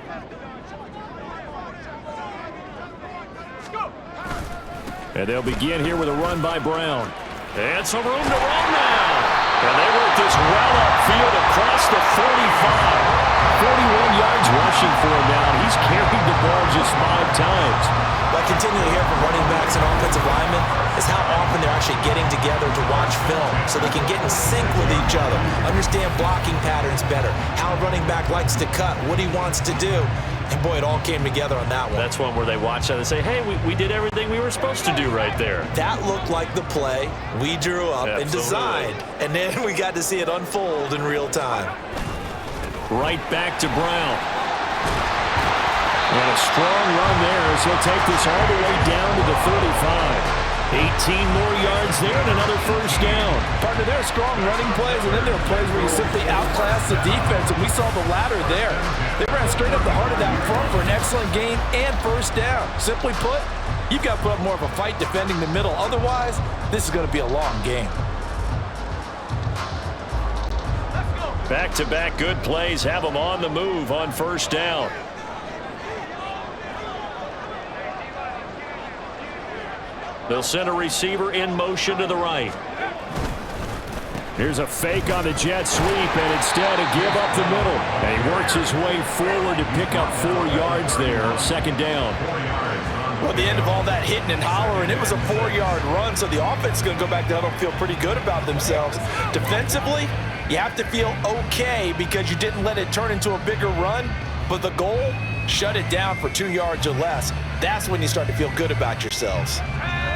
And they'll begin here with a run by Brown. And some room to run now. And they work this well upfield across the 45. 41 yards rushing for him now. He's carried the ball just 5 times. What I continue to hear from running backs and offensive linemen is how often they're actually getting together to watch film so they can get in sync with each other, understand blocking patterns better, how a running back likes to cut, what he wants to do. And, boy, it all came together on that one. That's one where they watch that and say, hey, we did everything we were supposed to do right there. That looked like the play we drew up and designed. And then we got to see it unfold in real time. Right back to Brown. And a strong run there as he'll take this all the way down to the 35. 18 more yards there and another first down. Partner, there are strong running plays, and then there are plays where you simply outclass the defense, and we saw the latter there. They ran straight up the heart of that front for an excellent gain and first down. Simply put, you've got to put up more of a fight defending the middle. Otherwise, this is going to be a long game. Back-to-back good plays have them on the move on first down. They'll send a receiver in motion to the right. Here's a fake on the jet sweep, and instead a give up the middle. And he works his way forward to pick up 4 yards there. Second down. Well, at the end of all that hitting and hollering, it was a 4-yard run, so the offense is going to go back down and feel pretty good about themselves. Defensively, you have to feel okay because you didn't let it turn into a bigger run, but the goal, shut it down for 2 yards or less. That's when you start to feel good about yourselves.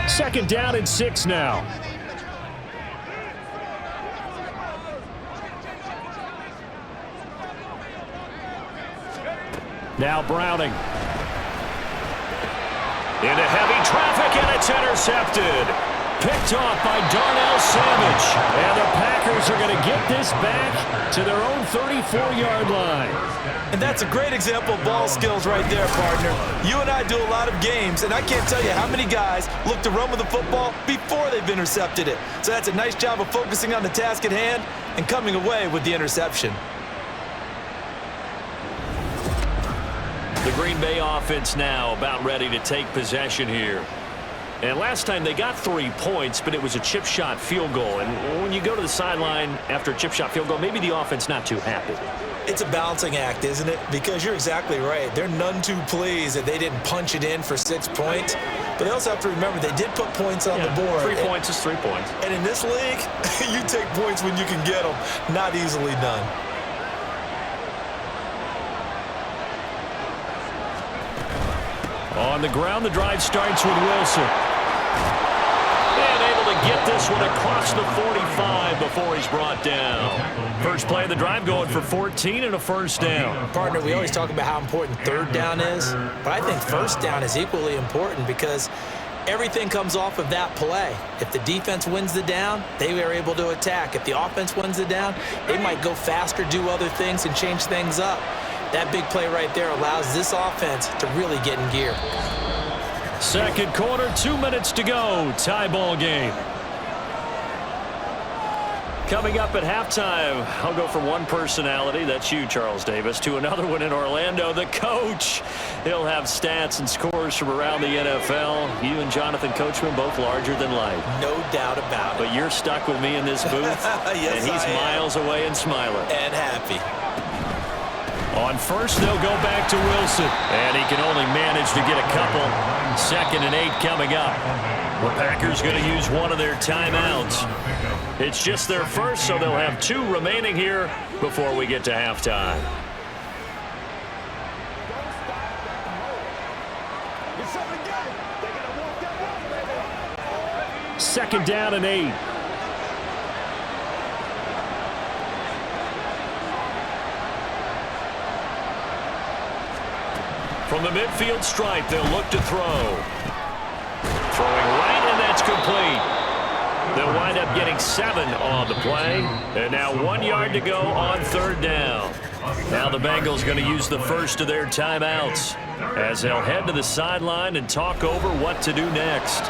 Second down and 6 now. Now Browning. Into heavy traffic, and it's intercepted. Picked off by Darnell Savage. And the Packers are going to get this back to their own 34-yard line. And that's a great example of ball skills right there, partner. You and I do a lot of games, and I can't tell you how many guys look to run with the football before they've intercepted it. So that's a nice job of focusing on the task at hand and coming away with the interception. The Green Bay offense now about ready to take possession here. And last time they got 3 points, but it was a chip shot field goal. And when you go to the sideline after a chip shot field goal, maybe the offense not too happy. It's a balancing act, isn't it? Because you're exactly right. They're none too pleased that they didn't punch it in for 6 points. But they also have to remember they did put points on the board. 3 points is 3 points. And in this league, you take points when you can get them. Not easily done. On the ground, the drive starts with Wilson. And able to get this one across the 45 before he's brought down. First play of the drive going for 14 and a first down. Partner, we always talk about how important third down is, but I think first down is equally important because everything comes off of that play. If the defense wins the down, they are able to attack. If the offense wins the down, they might go faster, do other things, and change things up. That big play right there allows this offense to really get in gear. Second quarter, 2 minutes to go. Tie ball game. Coming up at halftime, I'll go from one personality, that's you, Charles Davis, to another one in Orlando, the coach. He'll have stats and scores from around the NFL. You and Jonathan Coachman, both larger than life. No doubt about it. But you're stuck with me in this booth, yes, and he's miles away and smiling. And happy. On first, they'll go back to Wilson. And he can only manage to get a couple. 2nd and 8 coming up. The Packers going to use one of their timeouts. It's just their first, so they'll have 2 remaining here before we get to halftime. Second down and 8. From the midfield stripe, they'll look to throw. Throwing right, and that's complete. They'll wind up getting 7 on the play. And now 1 yard to go on 3rd down. Now the Bengals going to use the first of their timeouts as they'll head to the sideline and talk over what to do next.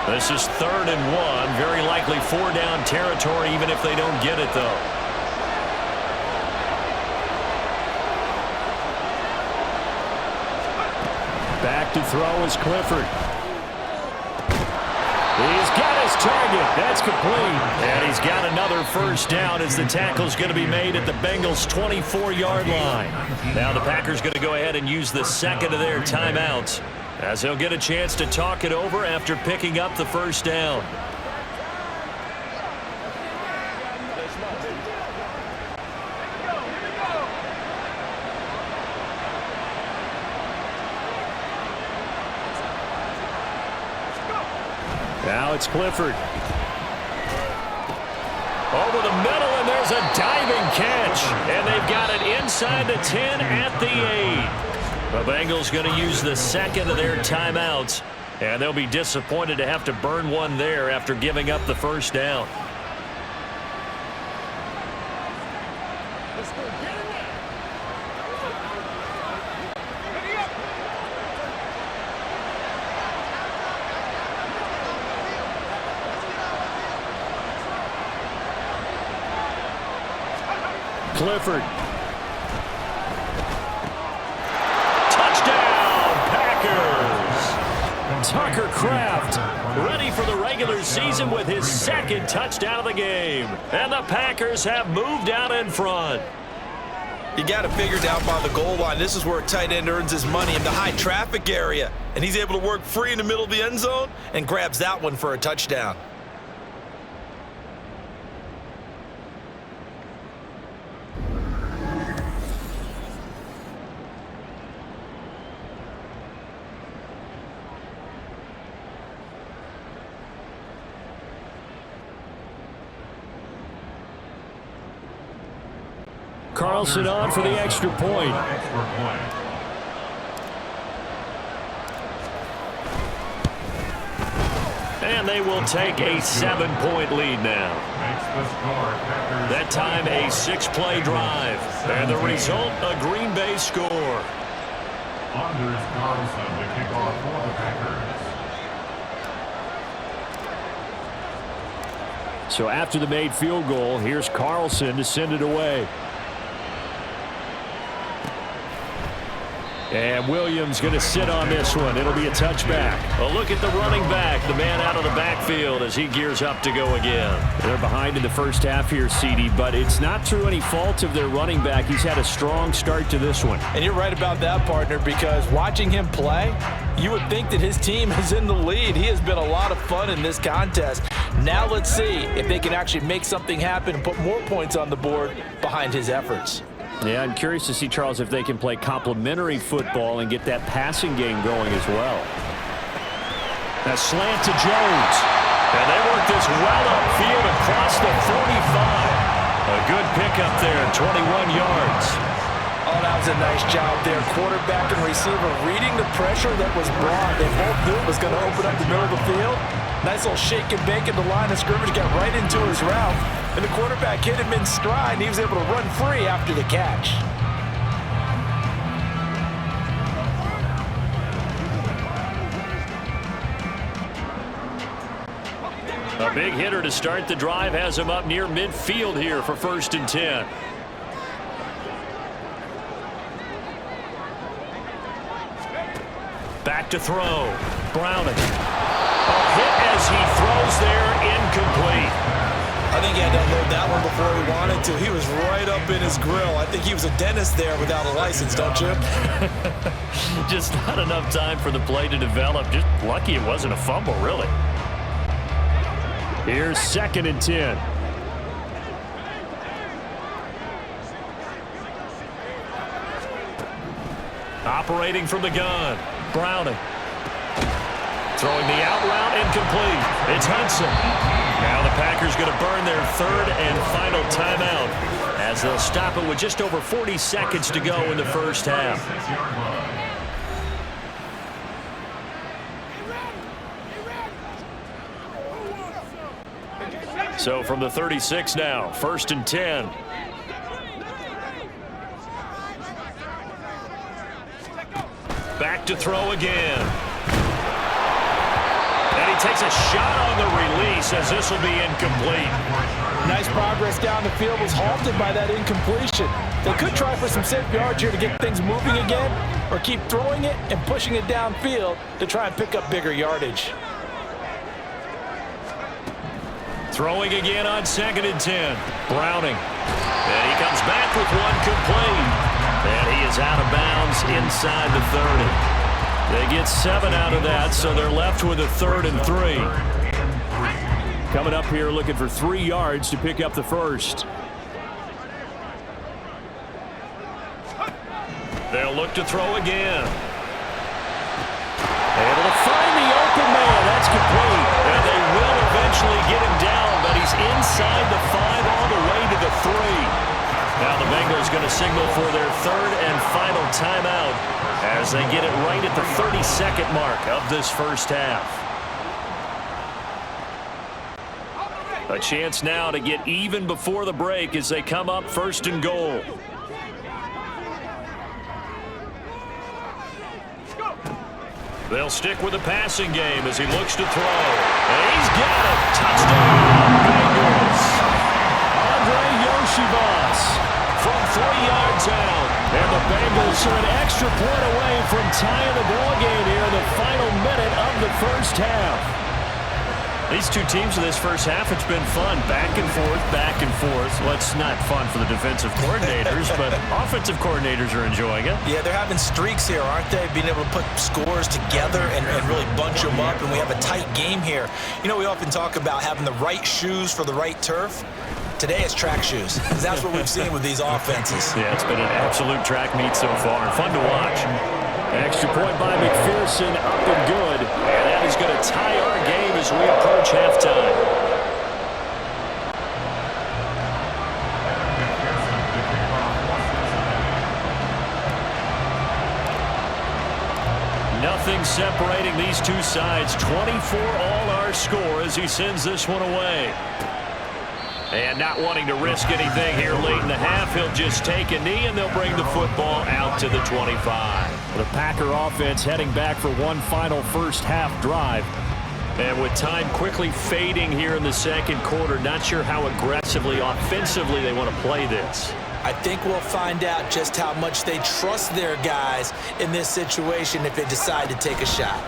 This is 3rd and 1. Very likely 4-down territory, even if they don't get it, though. Back to throw is Clifford. He's got his target. That's complete. And he's got another first down as the tackle's going to be made at the Bengals' 24-yard line. Now the Packers going to go ahead and use the second of their timeouts, as he'll get a chance to talk it over after picking up the first down. Now it's Clifford. Over the middle, and there's a diving catch. And they've got it inside the 10 at the 8. The Bengals going to use the second of their timeouts, and they'll be disappointed to have to burn one there after giving up the first down. Clifford. Tucker Kraft ready for the regular season with his 2nd touchdown of the game. And the Packers have moved out in front. You got to figure down by the goal line. This is where a tight end earns his money, in the high traffic area. And he's able to work free in the middle of the end zone and grabs that one for a touchdown. Carlson on for the extra point. And they will take a 7-point lead now. That time a 6-play drive. And the result, a Green Bay score. Anders Carlson to kick off for the Packers. So after the made field goal, here's Carlson to send it away. And Williams going to sit on this one. It'll be a touchback. A look at the running back, the man out of the backfield as he gears up to go again. They're behind in the first half here, CD, but it's not through any fault of their running back. He's had a strong start to this one. And you're right about that, partner, because watching him play, you would think that his team is in the lead. He has been a lot of fun in this contest. Now let's see if they can actually make something happen and put more points on the board behind his efforts. Yeah, I'm curious to see, Charles, if they can play complementary football and get that passing game going as well. A slant to Jones. And they work this well upfield across the 45. A good pickup there, 21 yards. Oh, that was a nice job there. Quarterback and receiver reading the pressure that was brought. They both knew it was going to open up the middle of the field. Nice little shake and bake in the line of scrimmage, got right into his route. And the quarterback hit him in stride, and he was able to run free after the catch. A big hitter to start the drive has him up near midfield here for 1st and 10. Back to throw. Browning. A hit as he throws there, incomplete. think he had to unload that one before he wanted to. He was right up in his grill. I think he was a dentist there without a license, don't you? Just not enough time for the play to develop. Just lucky it wasn't a fumble, really. Here's 2nd and 10. Operating from the gun. Browning. Throwing the out route, incomplete. It's Hudson. Now the Packers going to burn their 3rd and final timeout as they'll stop it with just over 40 seconds to go in the first half. So from the 36 now, 1st and 10. Back to throw again. And he takes a shot on the release as this will be incomplete. Nice progress down the field, was halted by that incompletion. They could try for some safe yards here to get things moving again, or keep throwing it and pushing it downfield to try and pick up bigger yardage. Throwing again on 2nd and 10. Browning. And he comes back with one complete. And he is out of bounds inside the 30. They get 7 out of that, so they're left with a 3rd and 3. Coming up here looking for 3 yards to pick up the first. They'll look to throw again. Able to find the open man. That's complete. And they will eventually get him down, but he's inside the 5 all the way to the 3. Now the Bengals going to signal for their 3rd and final timeout as they get it right at the 32nd mark of this first half. A chance now to get even before the break as they come up 1st and goal. They'll stick with the passing game as he looks to throw. And he's got it. Touchdown, Bengals. Andre Yoshibas from 3 yards out. And the Bengals are an extra point away from tying the ball game here in the final minute of the first half. These two teams in this first half, it's been fun. Back and forth, back and forth. Well, it's not fun for the defensive coordinators, but offensive coordinators are enjoying it. Yeah, they're having streaks here, aren't they? Being able to put scores together and really bunch them up, and we have a tight game here. You know, we often talk about having the right shoes for the right turf. Today it's track shoes, because that's what we've seen with these offenses. Yeah, it's been an absolute track meet so far, and fun to watch. Extra point by McPherson, up and good. And that is going to tie our game as we approach halftime. Nothing separating these two sides. 24 all our score as he sends this one away. And not wanting to risk anything here late in the half, he'll just take a knee and they'll bring the football out to the 25. The Packer offense heading back for one final first half drive. And with time quickly fading here in the second quarter, not sure how aggressively, offensively they want to play this. I think we'll find out just how much they trust their guys in this situation if they decide to take a shot.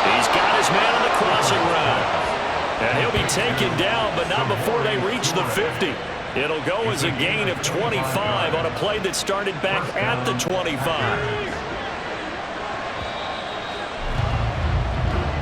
He's got his man on the crossing route. And he'll be taken down, but not before they reach the 50. It'll go as a gain of 25 on a play that started back at the 25.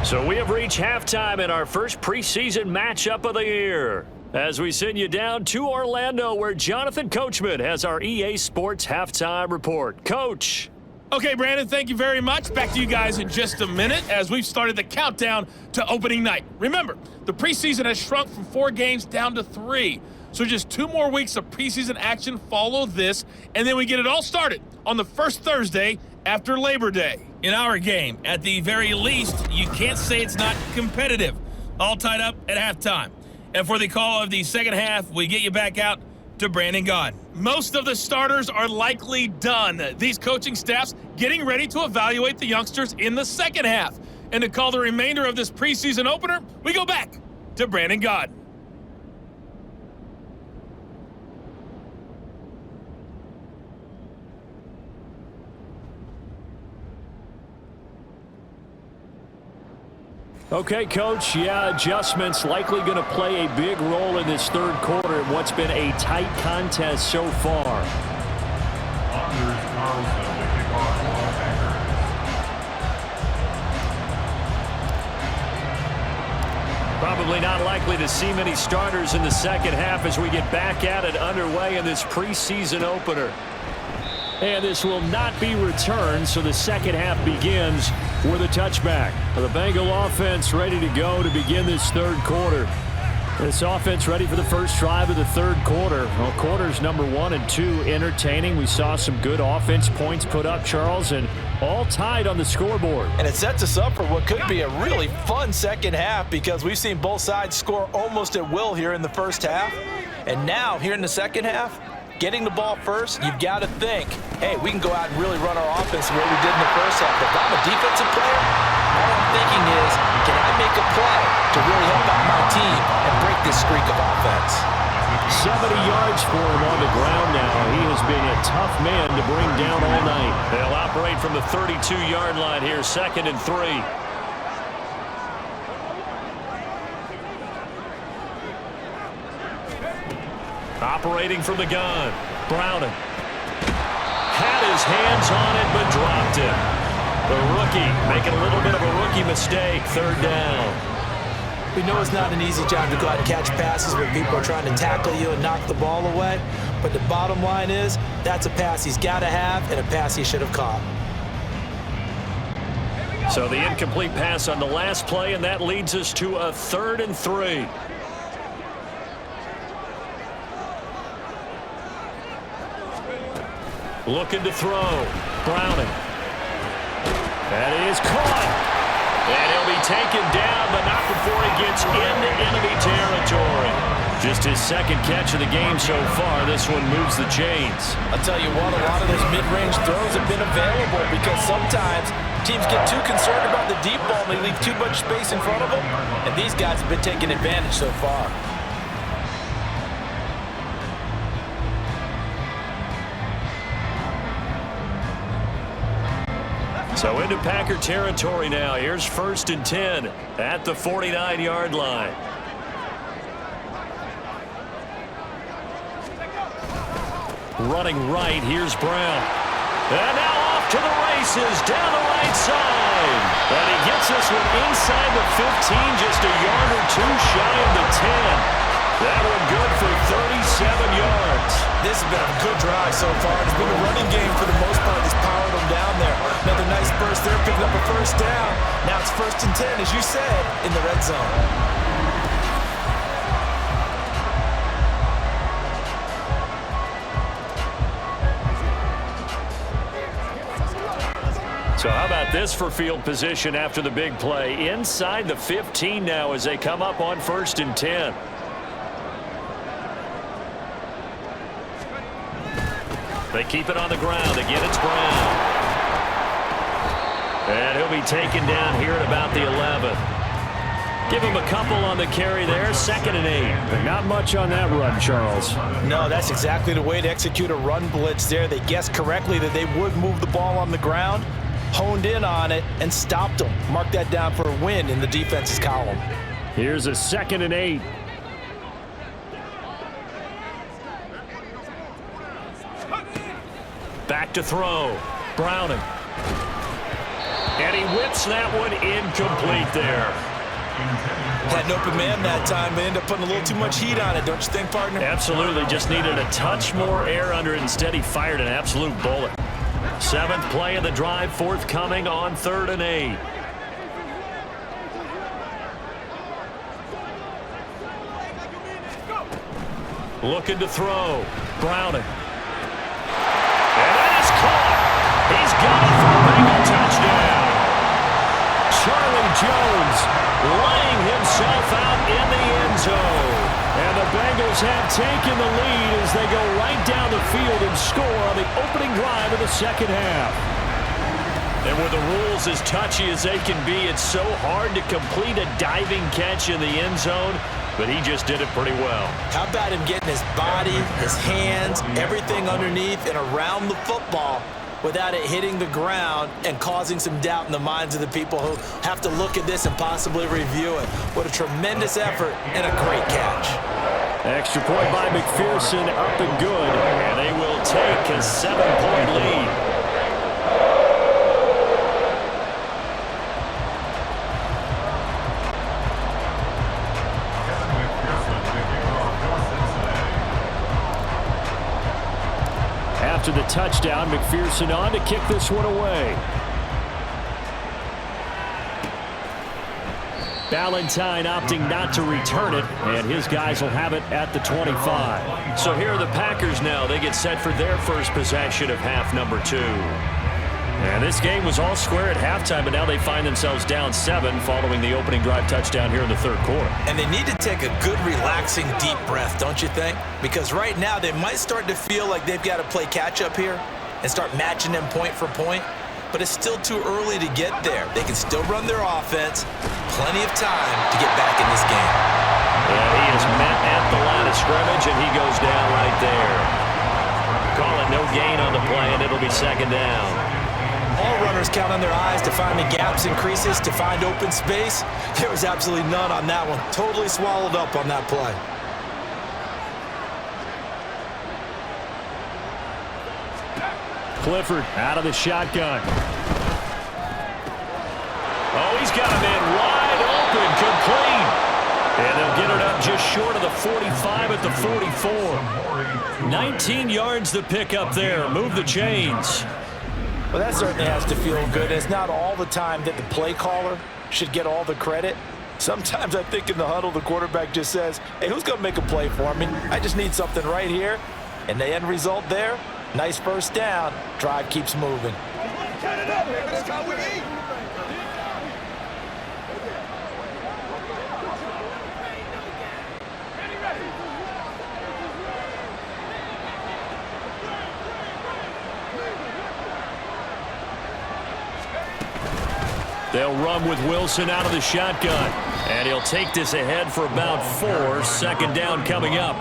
So we have reached halftime in our first preseason matchup of the year as we send you down to Orlando where Jonathan Coachman has our EA Sports halftime report. Coach. Okay, Brandon, thank you very much. Back to you guys in just a minute as we've started the countdown to opening night. Remember, the preseason has shrunk from 4 games down to 3. So just 2 more weeks of preseason action follow this, and then we get it all started on the first Thursday after Labor Day. In our game, at the very least, you can't say it's not competitive. All tied up at halftime. And for the call of the second half, we get you back out to Brandon Gaudin. Most of the starters are likely done. These coaching staffs getting ready to evaluate the youngsters in the second half. And to call the remainder of this preseason opener, we go back to Brandon Gaudin. Okay, Coach, yeah, adjustments likely going to play a big role in this third quarter in what's been a tight contest so far. Anders Carlson to kick off for the Packers. Probably not likely to see many starters in the second half as we get back at it underway in this preseason opener. And this will not be returned, so the second half begins with a touchback. The Bengal offense ready to go to begin this third quarter. This offense ready for the first drive of the third quarter. Well, quarters number 1 and 2 entertaining. We saw some good offense points put up, Charles, and all tied on the scoreboard. And it sets us up for what could be a really fun second half because we've seen both sides score almost at will here in the first half. And now, here in the second half, getting the ball first, you've got to think, hey, we can go out and really run our offense the way we did in the first half. If I'm a defensive player, all I'm thinking is, can I make a play to really help out my team and break this streak of offense? 70 yards for him on the ground now. He has been a tough man to bring down all night. They'll operate from the 32-yard line here, 2nd and 3. Operating from the gun, Browning. Had his hands on it, but dropped it. The rookie making a little bit of a rookie mistake, 3rd down. We know it's not an easy job to go out and catch passes when people are trying to tackle you and knock the ball away. But the bottom line is, that's a pass he's got to have and a pass he should have caught. So the incomplete pass on the last play, and that leads us to a 3rd and 3. Looking to throw. Browning. That is caught. And he'll be taken down, but not before he gets into enemy territory. Just his 2nd catch of the game so far. This one moves the chains. I'll tell you what, a lot of those mid-range throws have been available because sometimes teams get too concerned about the deep ball and they leave too much space in front of them. And these guys have been taking advantage so far. So into Packer territory now. Here's 1st and 10 at the 49-yard line. Running right, here's Brown. And now off to the races down the right side. And he gets this one inside the 15, just a yard or 2 shy of the 10. That one good for 37 yards. This has been a good drive so far. It's been a running game for the most part that's powered them down there. Another nice burst there, picking up a 1st down. Now it's 1st and 10, as you said, in the red zone. So how about this for field position after the big play? Inside the 15 now as they come up on 1st and 10. They keep it on the ground. Again, it's Brown. And he'll be taken down here at about the 11. Give him a couple on the carry there. 2nd and 8. But not much on that run, Charles. No, that's exactly the way to execute a run blitz there. They guessed correctly that they would move the ball on the ground, honed in on it, and stopped them. Mark that down for a win in the defense's column. Here's a 2nd and 8. Back to throw. Browning. And he whips that one incomplete there. Had an open man that time. They ended up putting a little too much heat on it, don't you think, partner? Absolutely. Just needed a touch more air under it. Instead, he fired an absolute bullet. 7th play of the drive, forthcoming on 3rd and 8. Looking to throw. Browning. And that is caught. He's got it for a Bengal touchdown. Charlie Jones laying himself out in the end zone. And the Bengals have taken the lead as they go right down the field and score on the opening drive of the second half. And with the rules as touchy as they can be, it's so hard to complete a diving catch in the end zone, but he just did it pretty well. How about him getting his body, his hands, everything underneath and around the football without it hitting the ground and causing some doubt in the minds of the people who have to look at this and possibly review it. What a tremendous effort and a great catch. Extra point by McPherson, up and good. And they will take a 7-point lead. After the touchdown, McPherson on to kick this one away. Ballantyne opting not to return it, and his guys will have it at the 25. So here are the Packers now. They get set for their first possession of half number 2. And this game was all square at halftime, but now they find themselves down 7 following the opening drive touchdown here in the third quarter. And they need to take a good, relaxing, deep breath, don't you think? Because right now they might start to feel like they've got to play catch-up here and start matching them point for point. But it's still too early to get there. They can still run their offense. Plenty of time to get back in this game. And he is met at the line of scrimmage, and he goes down right there. Call it no gain on the play, and it'll be second down. All runners count on their eyes to find the gaps and creases, to find open space. There was absolutely none on that one. Totally swallowed up on that play. Clifford out of the shotgun. Oh, he's got him in wide open, complete. And they'll get it up just short of the 45 at the 44. 19 yards to pick up there. Move the chains. Well, that certainly has to feel good. It's not all the time that the play caller should get all the credit. Sometimes I think in the huddle, the quarterback just says, hey, who's going to make a play for me? I just need something right here. And the end result there, nice first down. Drive keeps moving. They'll run with Wilson out of the shotgun. And he'll take this ahead for about 4. Second down coming up.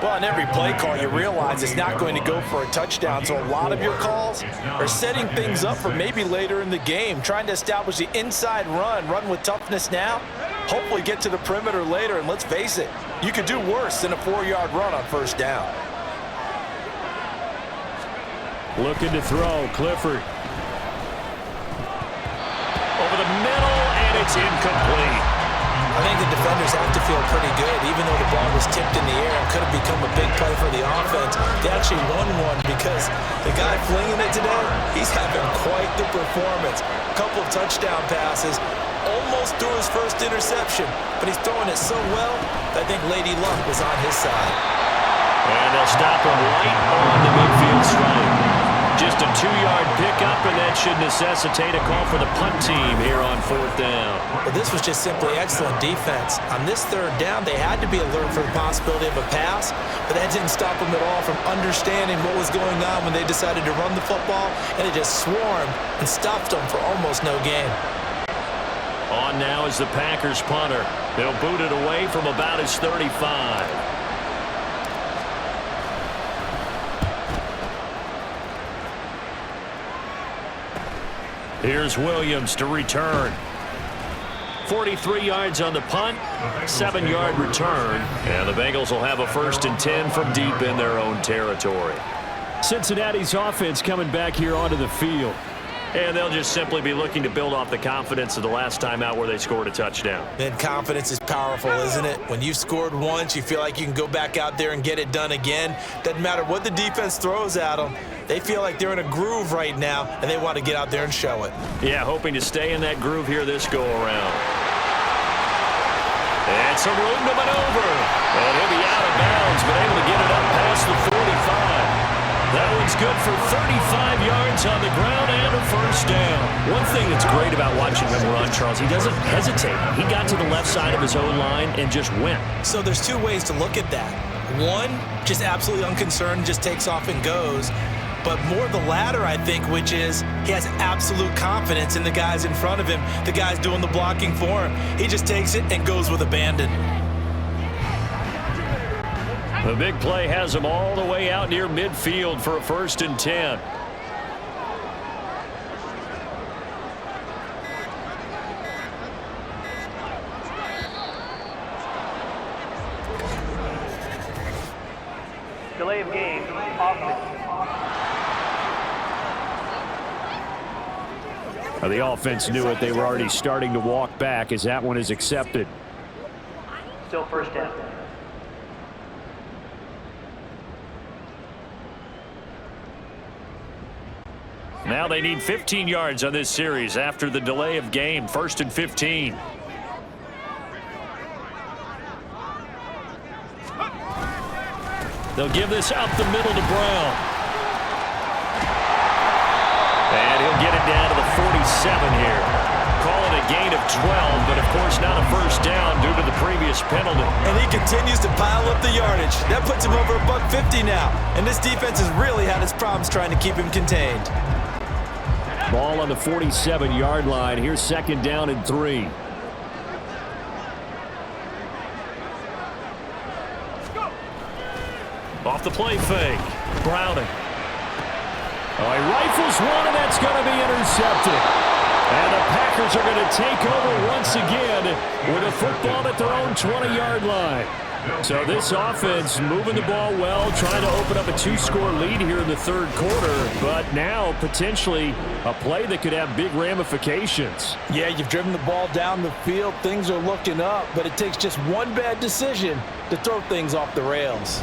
Well, on every play call, you realize it's not going to go for a touchdown. So a lot of your calls are setting things up for maybe later in the game, trying to establish the inside run with toughness now, hopefully get to the perimeter later. And let's face it, you could do worse than a 4-yard run on first down. Looking to throw, Clifford. Over the middle, and it's incomplete. I think the defenders have to feel pretty good, even though the ball was tipped in the air and could have become a big play for the offense. They actually won one because the guy flinging it today, he's having quite the performance. A couple of touchdown passes, almost threw his first interception, but he's throwing it so well that I think Lady Luck was on his side. And they'll stop him right on the midfield stripe. Just a 2-yard pickup, and that should necessitate a call for the punt team here on fourth down. Well, this was just simply excellent defense. On this third down, they had to be alert for the possibility of a pass, but that didn't stop them at all from understanding what was going on when they decided to run the football, and it just swarmed and stopped them for almost no gain. On now is the Packers punter. They'll boot it away from about his 35. Here's Williams to return. 43 yards on the punt, 7-yard return, and the Bengals will have a 1st and 10 from deep in their own territory. Cincinnati's offense coming back here onto the field. And they'll just simply be looking to build off the confidence of the last time out where they scored a touchdown. And confidence is powerful, isn't it? When you've scored once, you feel like you can go back out there and get it done again. Doesn't matter what the defense throws at them. They feel like they're in a groove right now, and they want to get out there and show it. Yeah, hoping to stay in that groove here this go-around. And some room to maneuver. And he'll be out of bounds, but able to get it up past the 45. That one's good for 35 yards on the ground and a first down. One thing that's great about watching him run, Charles, he doesn't hesitate. He got to the left side of his own line and just went. So there's 2 ways to look at that. One, just absolutely unconcerned, just takes off and goes. But more the latter, I think, which is he has absolute confidence in the guys in front of him, the guys doing the blocking for him. He just takes it and goes with abandon. The big play has him all the way out near midfield for a 1st and 10. delay of game, offense. The offense knew it. They were already starting to walk back as that one is accepted. Still first down. Now they need 15 yards on this series after the delay of game. 1st and 15. They'll give this up the middle to Brown. And he'll get it down to the 47 here. Call it a gain of 12, but of course not a first down due to the previous penalty. And he continues to pile up the yardage. That puts him over $150 now. And this defense has really had its problems trying to keep him contained. Ball on the 47-yard line. Here's 2nd down and 3. Off the play fake. Browning. Oh, he rifles one, and that's going to be intercepted. And the Packers are going to take over once again with a football at their own 20-yard line. So this offense moving the ball well, trying to open up a 2-score lead here in the 3rd quarter, but now potentially a play that could have big ramifications. Yeah, you've driven the ball down the field. Things are looking up, but it takes just one bad decision to throw things off the rails.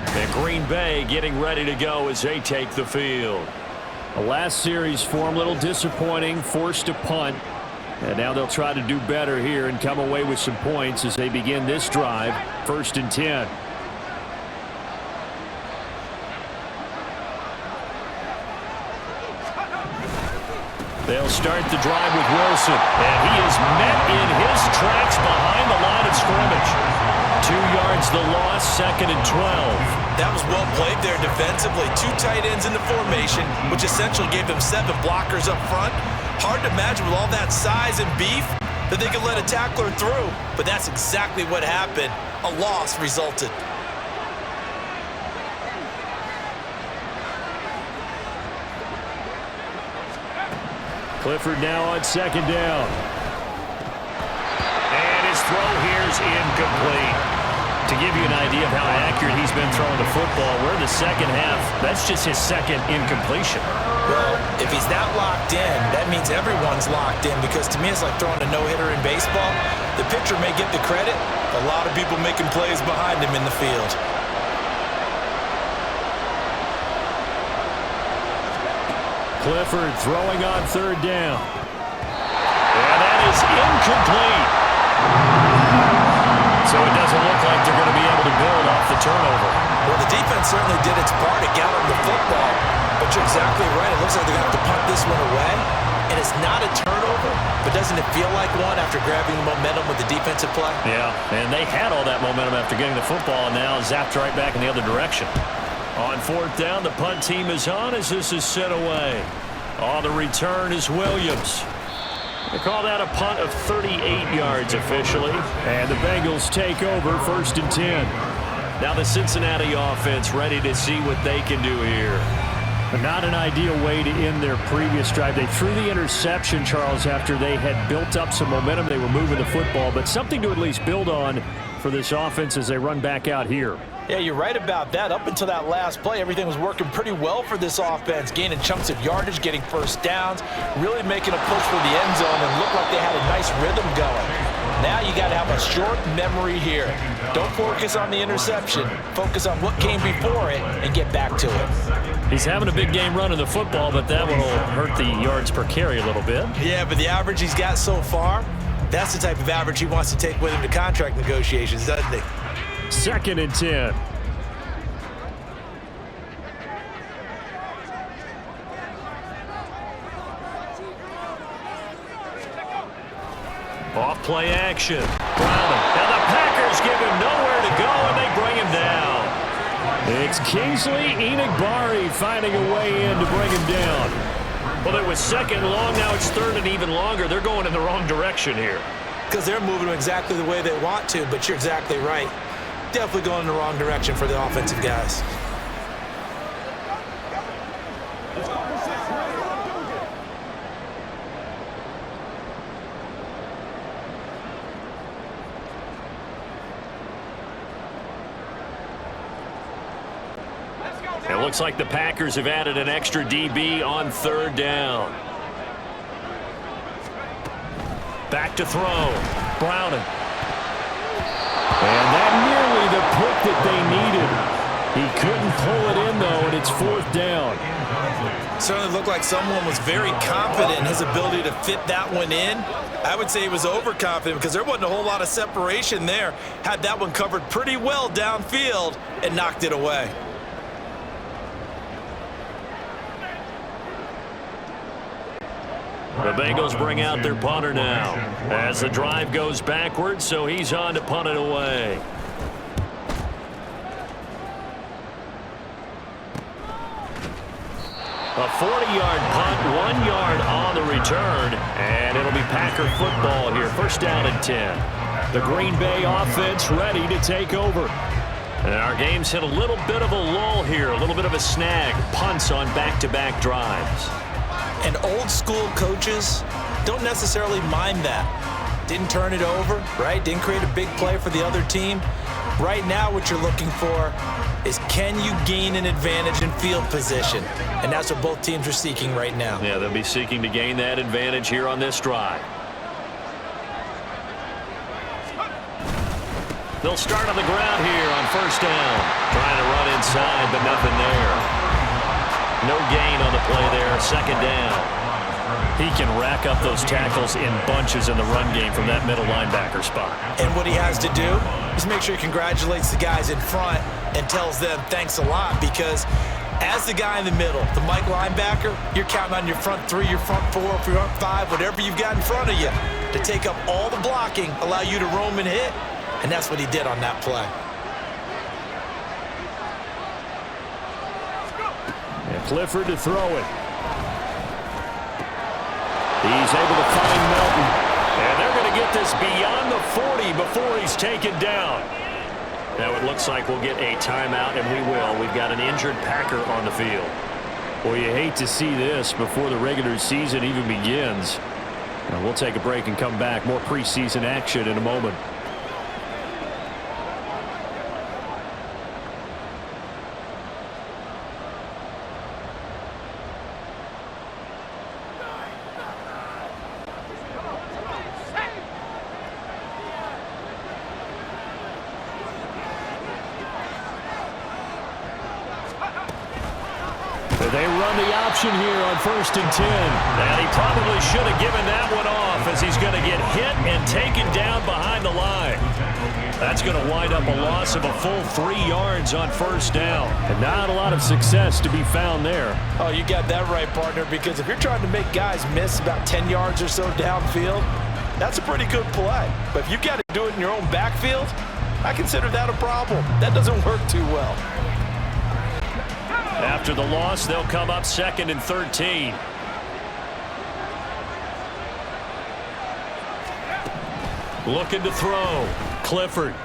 And Green Bay getting ready to go as they take the field. The last series for them, a little disappointing, forced a punt. And now they'll try to do better here and come away with some points as they begin this drive. 1st and 10. They'll start the drive with Wilson. And he is met in his tracks behind the line of scrimmage. 2 yards the loss, 2nd and 12. That was well played there defensively. 2 tight ends in the formation, which essentially gave them 7 blockers up front. Hard to imagine with all that size and beef that they could let a tackler through. But that's exactly what happened. A loss resulted. Clifford now on 2nd down. And his throw here is incomplete. To give you an idea of how accurate he's been throwing the football, we're in the 2nd half. That's just his 2nd incompletion. Well, if he's that locked in, that means everyone's locked in, because to me it's like throwing a no-hitter in baseball. The pitcher may get the credit, a lot of people making plays behind him in the field. Clifford throwing on 3rd down. And that is incomplete. So it doesn't look like they're going to be able to build off the turnover. Well, the defense certainly did its part to gather the football, but you're exactly right. It looks like they're going to have to punt this one away, and it's not a turnover, but doesn't it feel like one after grabbing momentum with the defensive play? Yeah, and they had all that momentum after getting the football, and now zapped right back in the other direction. On 4th down, the punt team is on as this is sent away. On the return is Williams. They call that a punt of 38 yards officially. And the Bengals take over 1st and 10. Now the Cincinnati offense ready to see what they can do here. Not an ideal way to end their previous drive. They threw the interception, Charles, after they had built up some momentum. They were moving the football, but something to at least build on for this offense as they run back out here. Yeah, you're right about that. Up until that last play, everything was working pretty well for this offense, gaining chunks of yardage, getting first downs, really making a push for the end zone, and looked like they had a nice rhythm going. Now you got to have a short memory here. Don't focus on the interception. Focus on what came before it and get back to it. He's having a big game running the football, but that one will hurt the yards per carry a little bit. Yeah, but the average he's got so far, that's the type of average he wants to take with him to contract negotiations, doesn't he? 2nd and 10. Off play action. Browning. And the Packers give him nowhere to go, and they bring him down. It's Kingsley Enagbari finding a way in to bring him down. Well, it was 2nd and long. Now it's 3rd and even longer. They're going in the wrong direction here. Because they're moving exactly the way they want to, but you're exactly right. Definitely going in the wrong direction for the offensive guys. It looks like the Packers have added an extra DB on 3rd down. Back to throw. Browning. And that nearly the pick that they needed. He couldn't pull it in, though, and it's 4th down. Certainly looked like someone was very confident in his ability to fit that one in. I would say he was overconfident because there wasn't a whole lot of separation there. Had that one covered pretty well downfield and knocked it away. The Bengals bring out their punter now as the drive goes backwards, so he's on to punt it away. A 40-yard punt, 1 yard on the return, and it'll be Packer football here. 1st down and 10. The Green Bay offense ready to take over. And our game's hit a little bit of a lull here, a little bit of a snag. Punts on back-to-back drives. And old school coaches don't necessarily mind that. Didn't turn it over, right? Didn't create a big play for the other team. Right now what you're looking for is can you gain an advantage in field position? And that's what both teams are seeking right now. Yeah, they'll be seeking to gain that advantage here on this drive. They'll start on the ground here on 1st down. Trying to run inside, but nothing there. No gain on the play there. 2nd down. He can rack up those tackles in bunches in the run game from that middle linebacker spot. And what he has to do is make sure he congratulates the guys in front and tells them thanks a lot, because as the guy in the middle, the Mike linebacker, you're counting on your front 3, your front 4, your front 5, whatever you've got in front of you to take up all the blocking, allow you to roam and hit, and that's what he did on that play. And Clifford to throw it. He's able to find Melton. And they're going to get this beyond the 40 before he's taken down. Now it looks like we'll get a timeout, and we will. We've got an injured Packer on the field. Well, you hate to see this before the regular season even begins. Now we'll take a break and come back. More preseason action in a moment. They run the option here on 1st and 10. And he probably should have given that one off, as he's going to get hit and taken down behind the line. That's going to wind up a loss of a full 3 yards on 1st down. And not a lot of success to be found there. Oh, you got that right, partner, because if you're trying to make guys miss about 10 yards or so downfield, that's a pretty good play. But if you've got to do it in your own backfield, I consider that a problem. That doesn't work too well. After the loss, they'll come up 2nd and 13. Looking to throw. Clifford.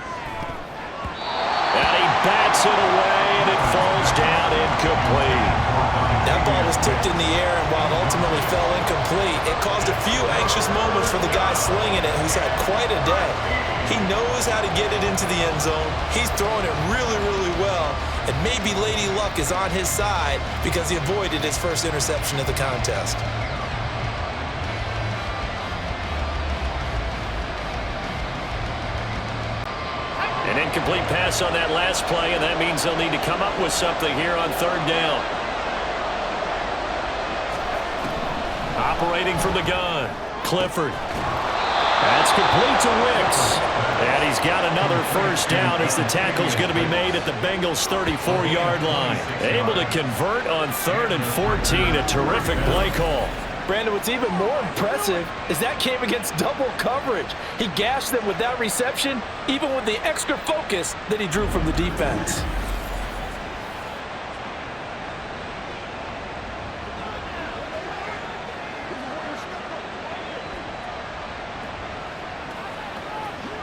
And he bats it away, and it falls down incomplete. That ball was tipped in the air, and while it ultimately fell incomplete, it caused a few anxious moments for the guy slinging it, who's had quite a day. He knows how to get it into the end zone. He's throwing it really, really well. And maybe Lady Luck is on his side because he avoided his first interception of the contest. An incomplete pass on that last play, and that means they'll need to come up with something here on 3rd down. Operating from the gun, Clifford. That's complete to Wicks. And he's got another 1st down as the tackle's going to be made at the Bengals' 34-yard line. Able to convert on 3rd and 14. A terrific play call. Brandon, what's even more impressive is that came against double coverage. He gashed them with that reception, even with the extra focus that he drew from the defense.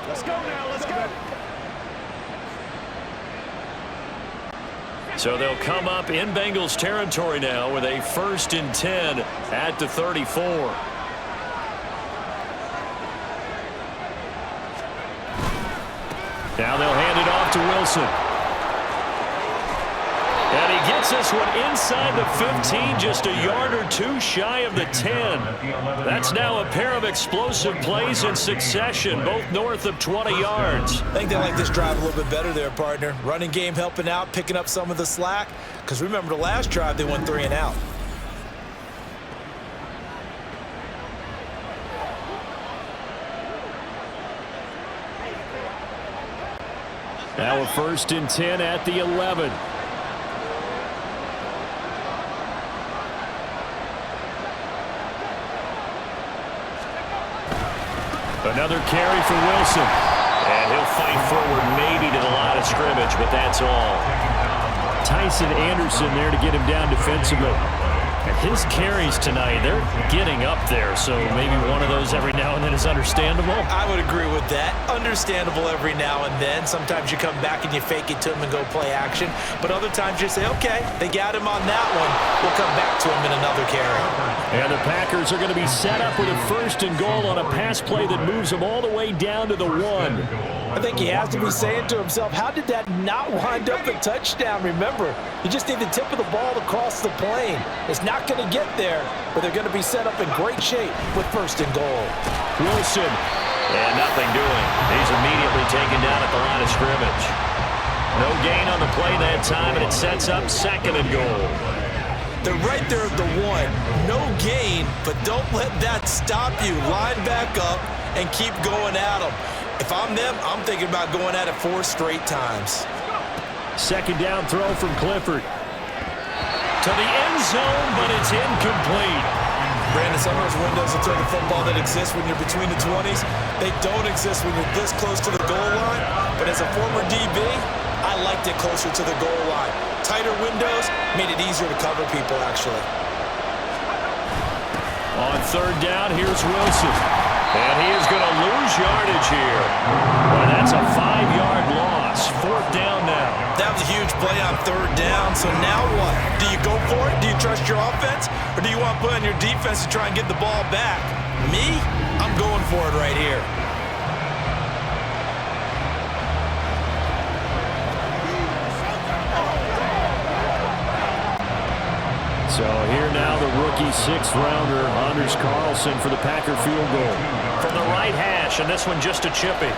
Let's go now, let's go. So they'll come up in Bengals territory now with a 1st and 10 at the 34. Now they'll hand it off to Wilson. And he gets this one inside the 15, just a yard or two shy of the 10. That's now a pair of explosive plays in succession, both north of 20 yards. I think they like this drive a little bit better there, partner. Running game helping out, picking up some of the slack. Because remember, the last drive, they went 3 and out. Now a 1st and 10 at the 11. Another carry for Wilson. And he'll fight forward maybe to the line of scrimmage, but that's all. Tyson Anderson there to get him down defensively. And his carries tonight, they're getting up there, so maybe one of those every now and then is understandable. I would agree with that. Understandable every now and then. Sometimes you come back and you fake it to him and go play action. But other times you say, okay, they got him on that one. We'll come back to him in another carry. And the Packers are going to be set up with a 1st and goal on a pass play that moves them all the way down to the 1. I think he has to be saying to himself, how did that not wind up a touchdown? Remember, you just need the tip of the ball to cross the plane. It's not going to get there, but they're going to be set up in great shape with 1st and goal. Wilson. And nothing doing. He's immediately taken down at the line of scrimmage. No gain on the play that time, and it sets up 2nd and goal. They're right there at the 1. No gain, but don't let that stop you. Line back up and keep going at them. If I'm them, I'm thinking about going at it 4 straight times. 2nd down throw from Clifford. To the end zone, but it's incomplete. Brandon, some of those windows to throw the football that exist when you're between the 20s, they don't exist when you're this close to the goal line. But as a former DB, I liked it closer to the goal line. Tighter windows made it easier to cover people, actually. On 3rd down, here's Wilson. And he is going to lose yardage here. Well, that's a 5-yard loss. 4th down now. That was a huge play on 3rd down. So now what? Do you go for it? Do you trust your offense? Or do you want to put on your defense to try and get the ball back? Me? I'm going for it right here. So here now the rookie 6th-rounder, Anders Carlson, for the Packer field goal. From the right hash, and this one just a chippy.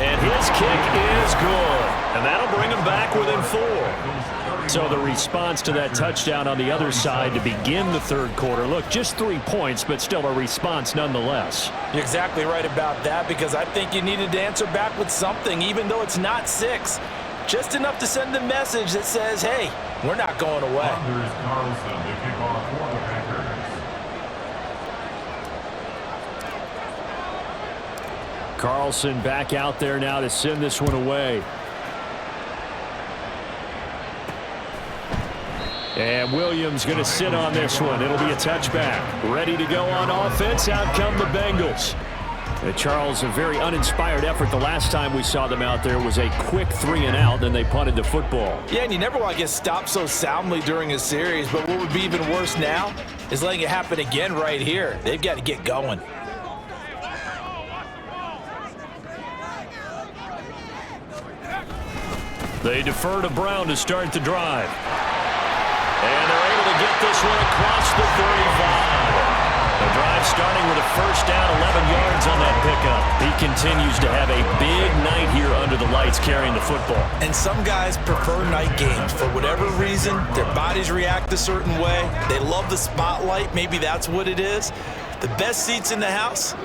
And his kick is good. And that'll bring him back within 4. So the response to that touchdown on the other side to begin the 3rd quarter. Look, just 3 points, but still a response nonetheless. You're exactly right about that, because I think you needed to answer back with something, even though it's not 6. Just enough to send a message that says, hey, we're not going away. Anders Carlson, the kickoff for the Packers. Carlson back out there now to send this one away. And Williams going to sit on this one. It'll be a touchback. Ready to go on offense. Out come the Bengals. Charles, a very uninspired effort. The last time we saw them out there was a quick 3-and-out, then they punted the football. Yeah, and you never want to get stopped so soundly during a series, but what would be even worse now is letting it happen again right here. They've got to get going. They defer to Brown to start the drive. And they're able to get this one across the 35. The drive starting with a 1st down, 11 yards on that pickup. He continues to have a big night here under the lights carrying the football. And some guys prefer night games. For whatever reason, their bodies react a certain way. They love the spotlight. Maybe that's what it is. The best seats in the house,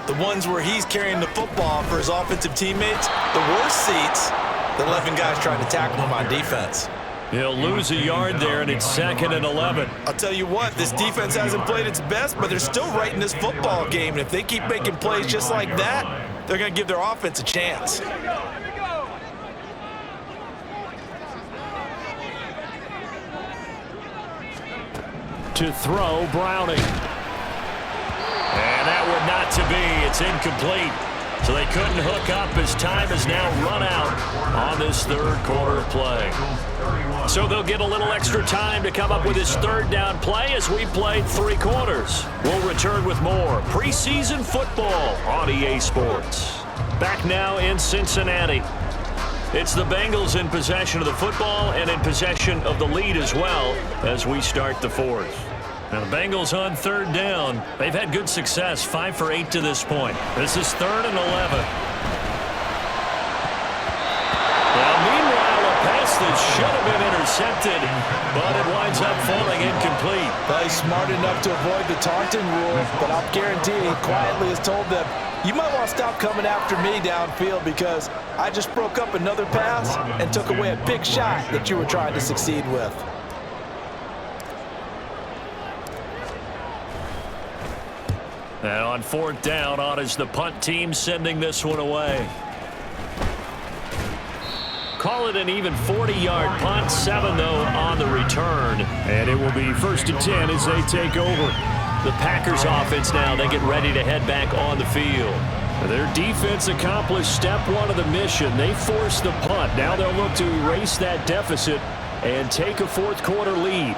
the ones where he's carrying the football for his offensive teammates. The worst seats, the 11 guys trying to tackle him on defense. He'll lose a yard there, and it's 2nd and 11. I'll tell you what, this defense hasn't played its best, but they're still right in this football game. And if they keep making plays just like that, they're going to give their offense a chance. To throw, Browning. And that would not to be. It's incomplete. So they couldn't hook up as time has now run out on this 3rd quarter play. So they'll get a little extra time to come up with his 3rd down play as we played 3 quarters. We'll return with more preseason football on EA Sports. Back now in Cincinnati. It's the Bengals in possession of the football and in possession of the lead as well as we start the fourth. Now the Bengals on third down. They've had good success, 5 for 8 to this point. This is 3rd and 11. Now meanwhile, a pass that should have been intercepted, but it winds up falling incomplete. Well, he's smart enough to avoid the taunting rule, but I'll guarantee he quietly has told them, you might want to stop coming after me downfield because I just broke up another pass and took away a big shot that you were trying to succeed with. And on 4th down, on is the punt team sending this one away. Call it an even 40-yard punt, 7 though on the return. And it will be 1st and 10 as they take over. The Packers offense now, they get ready to head back on the field. Their defense accomplished step 1 of the mission. They forced the punt. Now they'll look to erase that deficit and take a 4th quarter lead.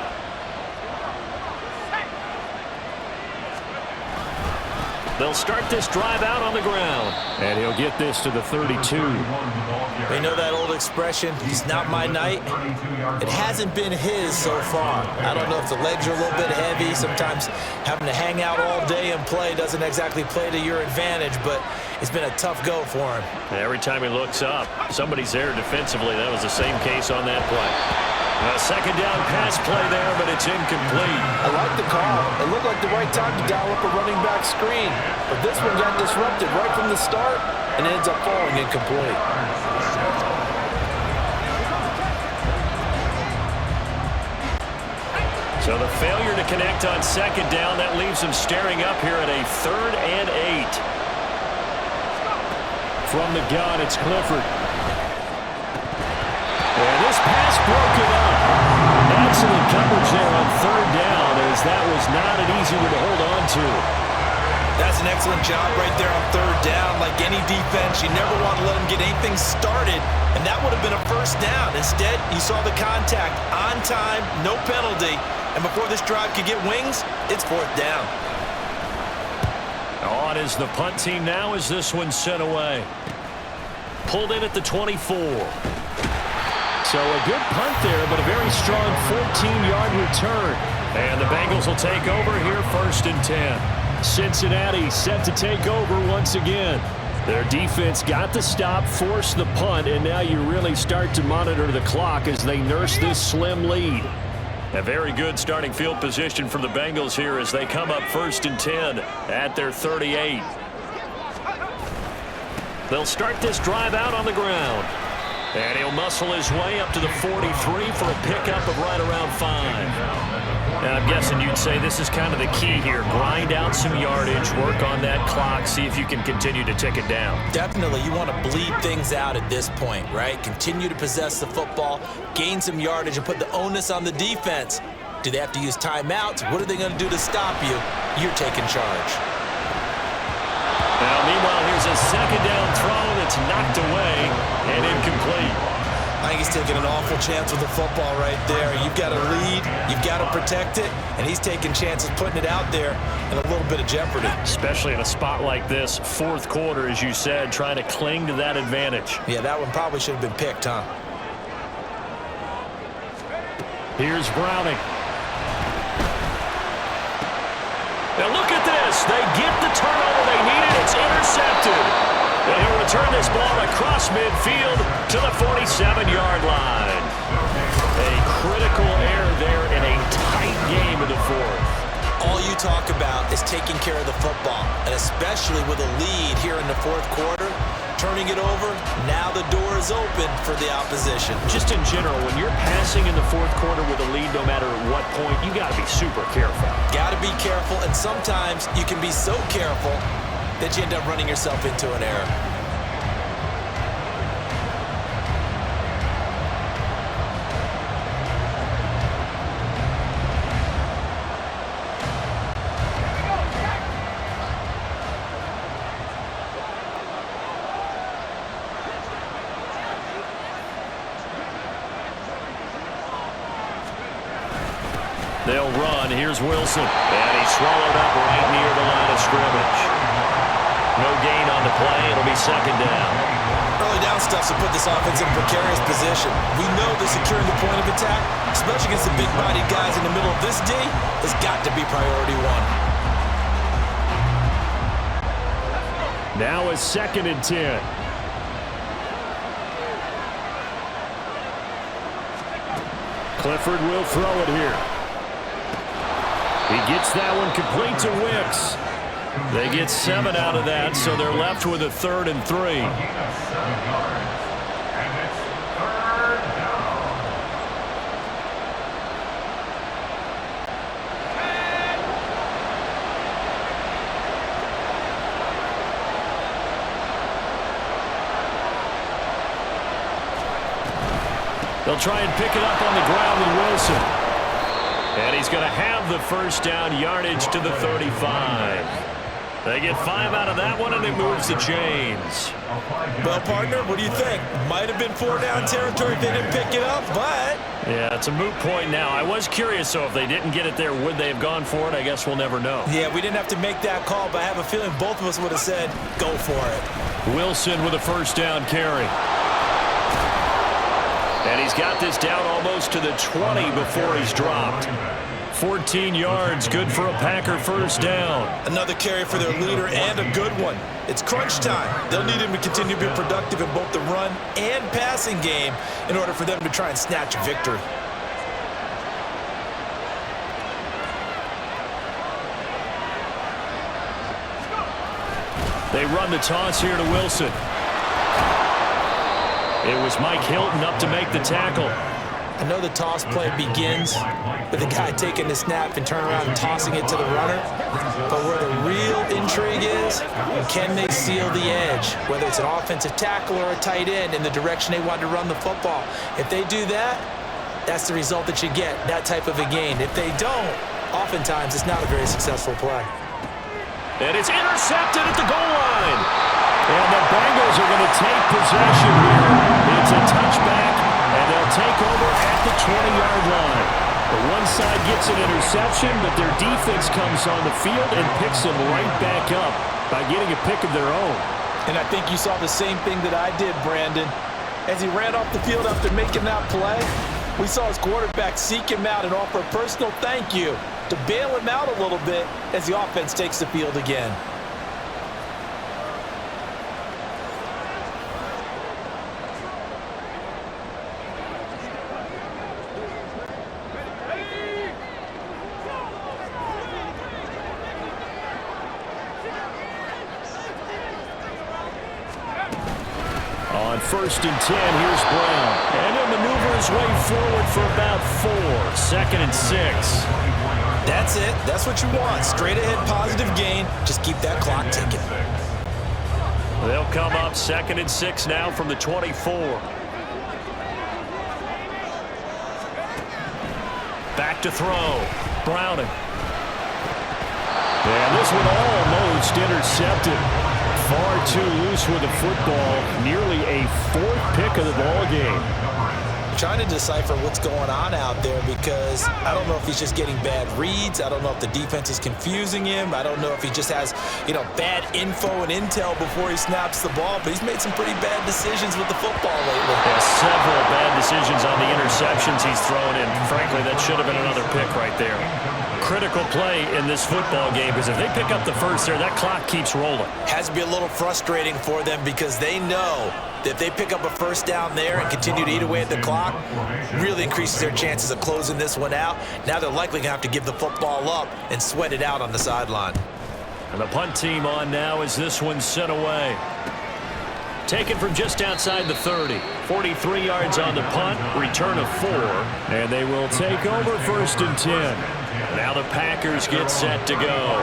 They'll start this drive out on the ground. And he'll get this to the 32. We know that old expression, it's not my night. It hasn't been his so far. I don't know if the legs are a little bit heavy. Sometimes having to hang out all day and play doesn't exactly play to your advantage, but it's been a tough go for him. Every time he looks up, somebody's there defensively. That was the same case on that play. A 2nd down pass play there, but it's incomplete. I like the call. It looked like the right time to dial up a running back screen, but this one got disrupted right from the start and ends up falling incomplete. So the failure to connect on 2nd down, that leaves him staring up here at a 3rd and 8. From the gun, it's Clifford. And this pass broken up. Excellent coverage there on 3rd down, as that was not an easy one to hold on to. That's an excellent job right there on 3rd down. Like any defense, you never want to let them get anything started, and that would have been a 1st down. Instead, you saw the contact on time, no penalty, and before this drive could get wings, it's 4th down. On is the punt team now as this one's sent away. Pulled in at the 24. So a good punt there, but a very strong 14-yard return. And the Bengals will take over here 1st and 10. Cincinnati set to take over once again. Their defense got the stop, forced the punt, and now you really start to monitor the clock as they nurse this slim lead. A very good starting field position for the Bengals here as they come up 1st and 10 at their 38. They'll start this drive out on the ground. And he'll muscle his way up to the 43 for a pickup of right around 5. Now, I'm guessing you'd say this is kind of the key here. Grind out some yardage, work on that clock, see if you can continue to tick it down. Definitely, you want to bleed things out at this point, right? Continue to possess the football, gain some yardage, and put the onus on the defense. Do they have to use timeouts? What are they going to do to stop you? You're taking charge. Now, meanwhile, here's a 2nd down throw that's knocked away and incomplete. I think he's taking an awful chance with the football right there. You've got to lead, you've got to protect it, and he's taking chances putting it out there in a little bit of jeopardy. Especially in a spot like this, 4th quarter, as you said, trying to cling to that advantage. Yeah, that one probably should have been picked, huh? Here's Browning. Now look at this. They get the turnover they needed. It's intercepted. And he'll return this ball across midfield to the 47-yard line. A critical error there in a tight game in the 4th. All you talk about is taking care of the football, and especially with a lead here in the 4th quarter, turning it over, now the door is open for the opposition. Just in general, when you're passing in the 4th quarter with a lead, no matter at what point, you got to be super careful. Got to be careful, and sometimes you can be so careful that you end up running yourself into an error. They'll run. Here's Wilson. And he's swallowed up right near the line of scrimmage. No gain on the play. It'll be 2nd down. Early down ground stuff to put this offense in a precarious position. We know that securing the point of attack, especially against the big-bodied guys in the middle of this D, has got to be priority one. Now a 2nd and 10. Clifford will throw it here. He gets that one complete to Wicks. They get 7 out of that, so they're left with a 3rd and 3. And it's 3rd down. They'll try and pick it up on the ground with Wilson. And he's going to have the first down, yardage to the 35. They get 5 out of that one, and it moves the chains. Well, partner, what do you think? Might have been 4-down territory if they didn't pick it up, but... Yeah, it's a moot point now. I was curious, so if they didn't get it there, would they have gone for it? I guess we'll never know. Yeah, we didn't have to make that call, but I have a feeling both of us would have said, go for it. Wilson with a first down carry. And he's got this down almost to the 20 before he's dropped. 14 yards, good for a Packer first down. Another carry for their leader and a good one. It's crunch time. They'll need him to continue to be productive in both the run and passing game in order for them to try and snatch a victory. They run the toss here to Wilson. It was Mike Hilton up to make the tackle. I know the toss play begins with the guy taking the snap and turning around and tossing it to the runner. But where the real intrigue is, can they seal the edge? Whether it's an offensive tackle or a tight end in the direction they want to run the football. If they do that, that's the result that you get, that type of a gain. If they don't, oftentimes it's not a very successful play. And it's intercepted at the goal line. And the Bengals are going to take possession here. It's a touchback, and they'll take over at the 20-yard line. The one side gets an interception, but their defense comes on the field and picks them right back up by getting a pick of their own. And I think you saw the same thing that I did, Brandon. As he ran off the field after making that play, we saw his quarterback seek him out and offer a personal thank you to bail him out a little bit as the offense takes the field again. On 1st and 10, here's Brown. And he'll maneuver his way forward for about 4. 2nd and 6. That's it. That's what you want. Straight ahead, positive gain. Just keep that clock ticking. They'll come up 2nd and 6 now from the 24. Back to throw. Browning. And this one almost intercepted. Far too loose with the football. Nearly a 4th pick of the ball game. Trying to decipher what's going on out there because I don't know if he's just getting bad reads. I don't know if the defense is confusing him. I don't know if he just has, bad info and intel before he snaps the ball. But he's made some pretty bad decisions with the football lately. Yeah, several bad decisions on the interceptions he's thrown in. Frankly, that should have been another pick right there. Critical play in this football game because if they pick up the first there, that clock keeps rolling. Has to be a little frustrating for them because they know that if they pick up a first down there and continue to eat away at the clock, really increases their chances of closing this one out. Now they're likely going to have to give the football up and sweat it out on the sideline. And the punt team on now as this one's sent away. Taken from just outside the 30. 43 yards on the punt, return of 4. And they will take over 1st and 10. Now the Packers get set to go.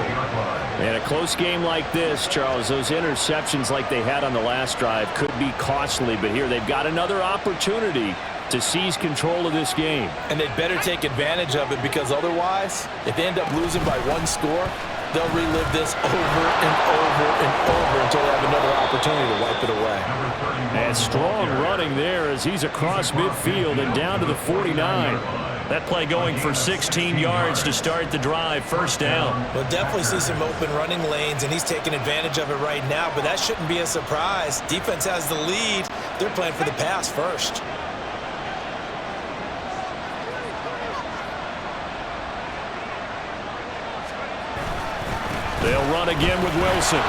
In a close game like this, Charles, those interceptions like they had on the last drive could be costly, but here they've got another opportunity to seize control of this game. And they better take advantage of it because otherwise, if they end up losing by 1 score, they'll relive this over and over and over until they have another opportunity to wipe it away. And strong running there as he's across midfield and down to the 49. That play going for 16 yards to start the drive, first down. We'll definitely see some open running lanes, and he's taking advantage of it right now, but that shouldn't be a surprise. Defense has the lead. They're playing for the pass first. They'll run again with Wilson.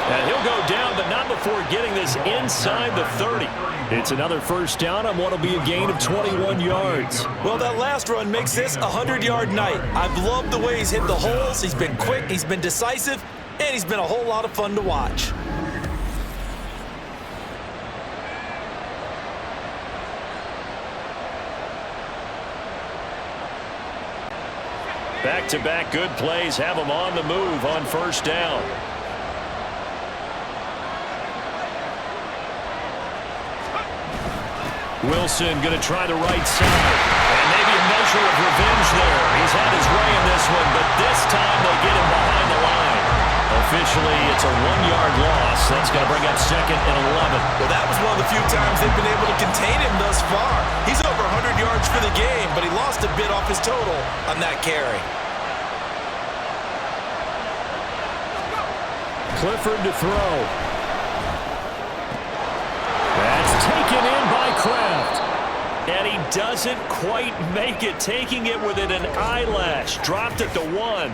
And he'll go down, but not before getting this inside the 30. It's another first down on what will be a gain of 21 yards. Well, that last run makes this a 100-yard night. I've loved the way he's hit the holes. He's been quick, he's been decisive, and he's been a whole lot of fun to watch. Back-to-back good plays have him on the move on first down. Wilson going to try the right side. And maybe a measure of revenge there. He's had his way in this one, but this time they get him behind the line. Officially, it's a 1-yard loss. That's going to bring up 2nd and 11. Well, that was one of the few times they've been able to contain him thus far. He's over 100 yards for the game, but he lost a bit off his total on that carry. Clifford to throw. That's taken in by Kraft. And he doesn't quite make it, taking it within an eyelash. Dropped it to 1.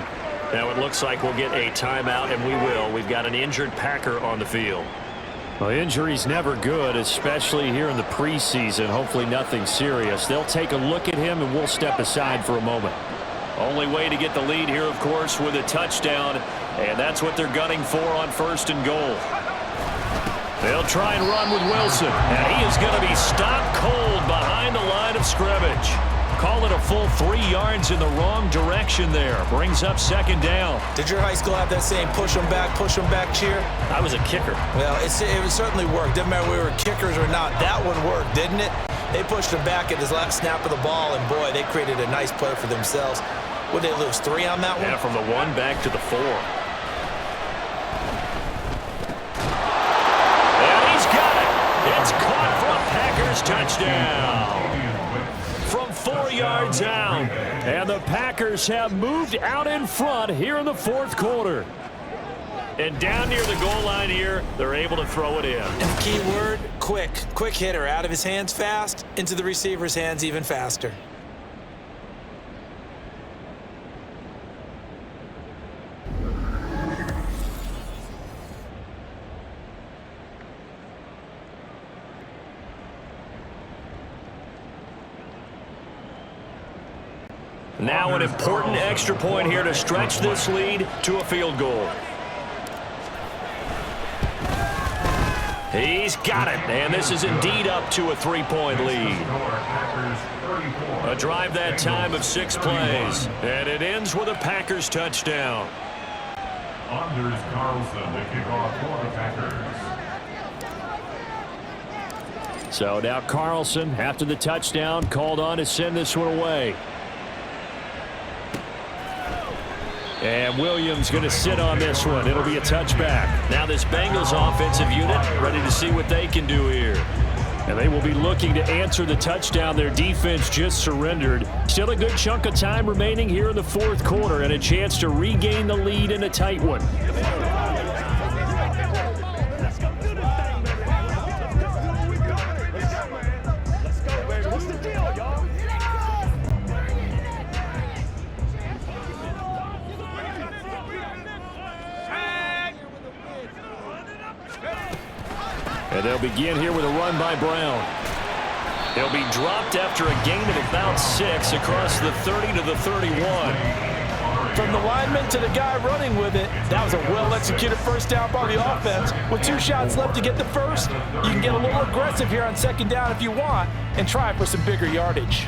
Now it looks like we'll get a timeout, and we will. We've got an injured Packer on the field. Well, injury's never good, especially here in the preseason. Hopefully nothing serious. They'll take a look at him, and we'll step aside for a moment. Only way to get the lead here, of course, with a touchdown, and that's what they're gunning for on 1st and goal. They'll try and run with Wilson, and he is going to be stopped cold behind the line of scrimmage. Call it a full 3 yards in the wrong direction there. Brings up 2nd down. Did your high school have that same push them back cheer? I was a kicker. Well, it certainly worked. Didn't matter whether we were kickers or not. That one worked, didn't it? They pushed him back at his last snap of the ball, and boy, they created a nice play for themselves. Would they lose 3 on that one? Yeah, from the 1 back to the 4. It's caught for a Packers touchdown from 4 yards out. And the Packers have moved out in front here in the 4th quarter. And down near the goal line here, they're able to throw it in. And key word, quick. Quick hitter. Out of his hands fast, into the receiver's hands even faster. Now an important extra point here to stretch this lead to a field goal. He's got it, and this is indeed up to a 3-point lead. A drive that time of 6 plays, and it ends with a Packers touchdown. Anders Carlson to kick off for the Packers. So now Carlson, after the touchdown, called on to send this one away. And Williams going to sit on this one. It'll be a touchback. Now this Bengals offensive unit ready to see what they can do here. And they will be looking to answer the touchdown their defense just surrendered. Still a good chunk of time remaining here in the 4th quarter and a chance to regain the lead in a tight one. And they'll begin here with a run by Brown. He'll be dropped after a gain of about 6 across the 30 to the 31. From the lineman to the guy running with it, that was a well-executed first down by the offense. With 2 shots left to get the first, you can get a little aggressive here on 2nd down if you want and try for some bigger yardage.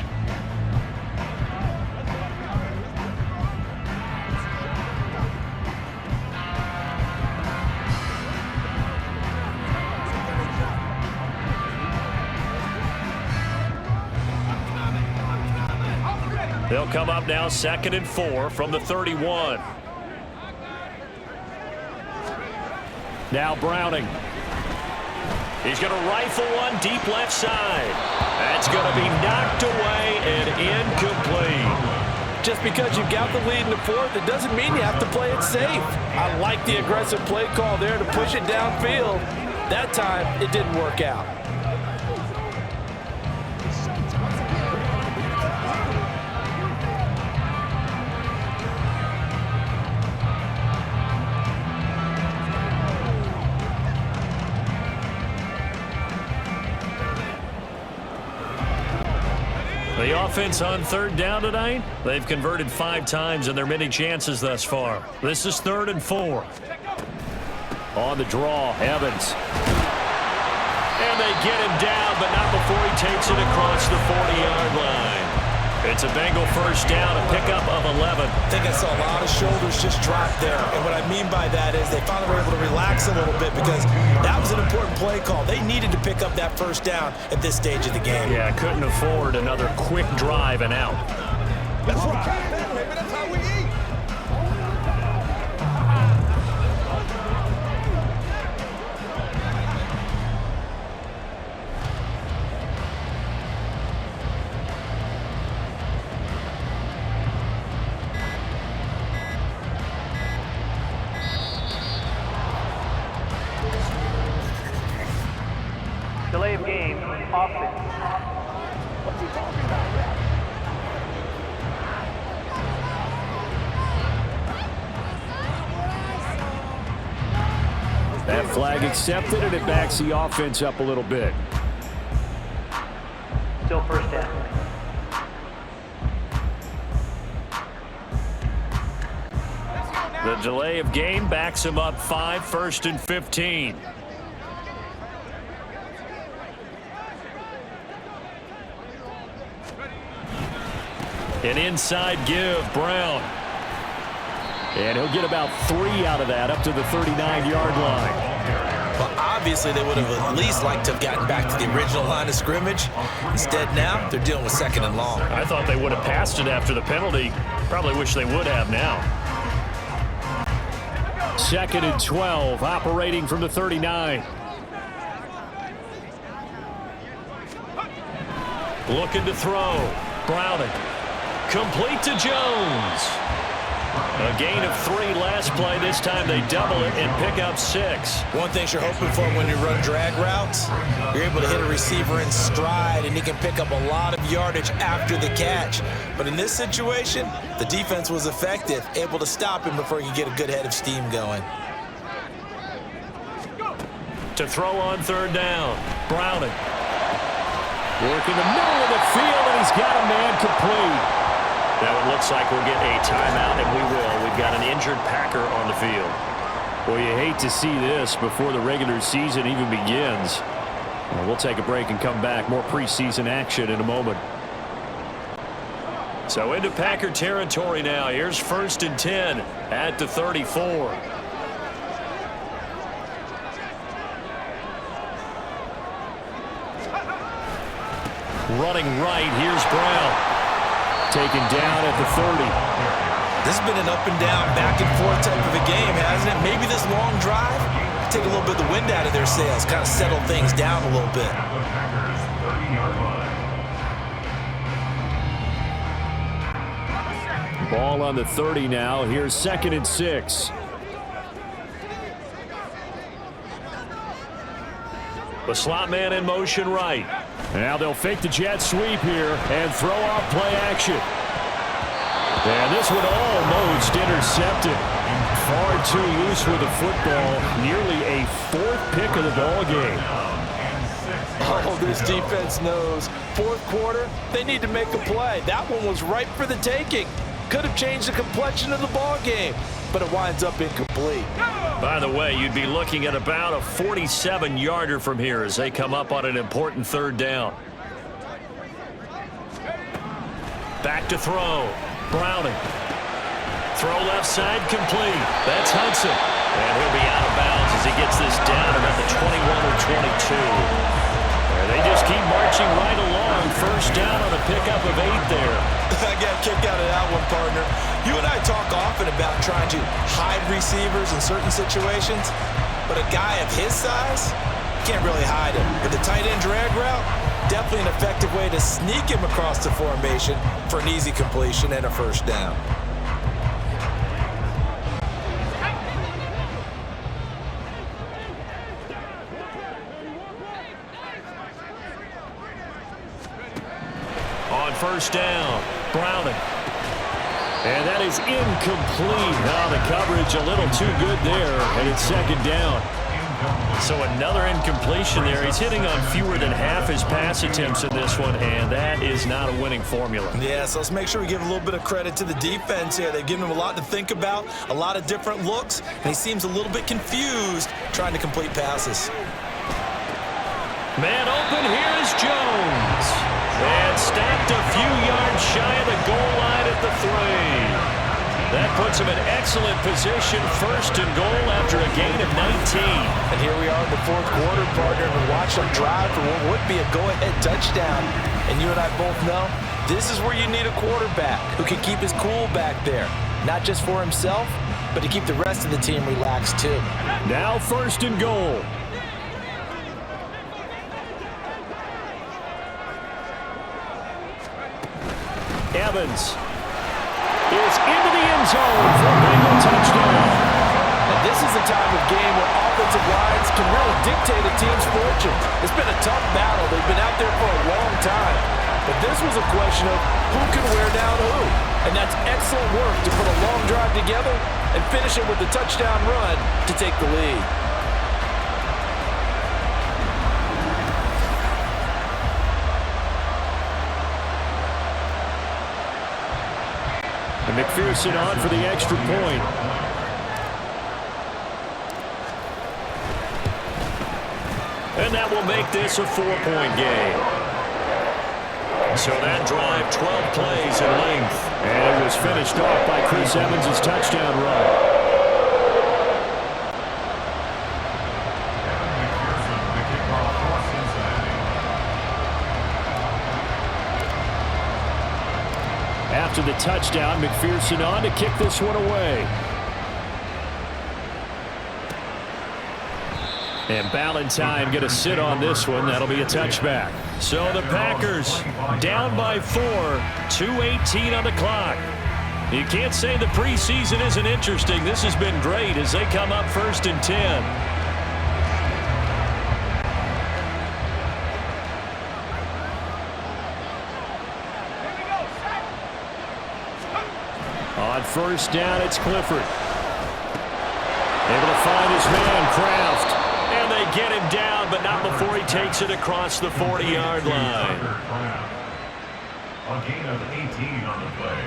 They'll come up now 2nd and 4 from the 31. Now Browning. He's going to rifle one deep left side. That's going to be knocked away and incomplete. Just because you've got the lead in the fourth, it doesn't mean you have to play it safe. I like the aggressive play call there to push it downfield. That time, it didn't work out. The offense on third down tonight, they've converted 5 times in their many chances thus far. This is 3rd and 4. On the draw, Evans. And they get him down, but not before he takes it across the 40-yard line. It's a Bengal first down, a pickup of 11. I think I saw a lot of shoulders just drop there. And what I mean by that is they finally were able to relax a little bit because that was an important play call. They needed to pick up that first down at this stage of the game. Yeah, couldn't afford another quick drive and out. That's right. Baby, that's how we eat. Delay of game, offense. What you talking about, man? That flag accepted, and it backs the offense up a little bit. Still first down. The delay of game backs him up 5, 1st and 15. An inside give, Brown. And he'll get about 3 out of that, up to the 39-yard line. Well, obviously, they would have at least liked to have gotten back to the original line of scrimmage. Instead, now, they're dealing with 2nd and long. I thought they would have passed it after the penalty. Probably wish they would have now. 2nd and 12, operating from the 39. Looking to throw. Browning. Complete to Jones. A gain of 3 last play. This time they double it and pick up 6. One thing you're hoping for when you run drag routes, you're able to hit a receiver in stride, and he can pick up a lot of yardage after the catch. But in this situation, the defense was effective, able to stop him before he could get a good head of steam going. To throw on 3rd down. Browning. Work in the middle of the field, and he's got a man complete. Now it looks like we'll get a timeout, and we will. We've got an injured Packer on the field. Well, you hate to see this before the regular season even begins. Well, we'll take a break and come back. More preseason action in a moment. So into Packer territory now. Here's 1st and 10 at the 34. Running right, here's Brown. Taken down at the 30. This has been an up and down, back and forth type of a game, hasn't it? Maybe this long drive, take a little bit of the wind out of their sails, kind of settle things down a little bit. Ball on the 30 now. Here's 2nd and 6. The slot man in motion right. Now they'll fake the jet sweep here and throw off play action. And this one almost intercepted. Far too loose with the football. Nearly a 4th pick of the ball game. Oh, this defense knows. 4th quarter, they need to make a play. That one was ripe for the taking. Could have changed the complexion of the ball game, but it winds up incomplete. By the way, you'd be looking at about a 47-yarder from here as they come up on an important 3rd down. Back to throw. Browning. Throw left side complete. That's Hudson. And he'll be out of bounds as he gets this down about the 21 or 22. And they just keep marching right along. 1st down on a pickup of 8 there. I got a kick out of that one, partner. You and I talk often about trying to hide receivers in certain situations, but a guy of his size can't really hide him. With the tight end drag route, definitely an effective way to sneak him across the formation for an easy completion and a first down. On first down, Browning. And that is incomplete. Now the coverage a little too good there, and it's second down. So another incompletion there. He's hitting on fewer than half his pass attempts in this one, and that is not a winning formula. Yeah, so let's make sure we give a little bit of credit to the defense here. They've given him a lot to think about, a lot of different looks, and he seems a little bit confused trying to complete passes. Man open, here is Jones. And stopped a few yards shy of the goal line at the 3. That puts him in excellent position, first and goal after a gain of 19. And here we are in the fourth quarter, partner, and watch them drive for what would be a go-ahead touchdown. And you and I both know this is where you need a quarterback who can keep his cool back there, not just for himself, but to keep the rest of the team relaxed too. Now first and goal. Evans is into the end zone for a Bengal touchdown. And this is a time of game where offensive lines can really dictate a team's fortune. It's been a tough battle. They've been out there for a long time. But this was a question of who can wear down who. And that's excellent work to put a long drive together and finish it with a touchdown run to take the lead. And McPherson on for the extra point. And that will make this a 4-point game. So that drive, 12 plays in length. And it was finished off by Chris Evans' touchdown run. After the touchdown, McPherson on to kick this one away. And Ballantyne going to sit on this one. That'll be a touchback. So the Packers down by 4, 2:18 on the clock. You can't say the preseason isn't interesting. This has been great as they come up first and 10. On first down, it's Clifford. Able to find his man, Kraft. And they get him down, but not before he takes it across the 40-yard line. A gain of 18 on the play.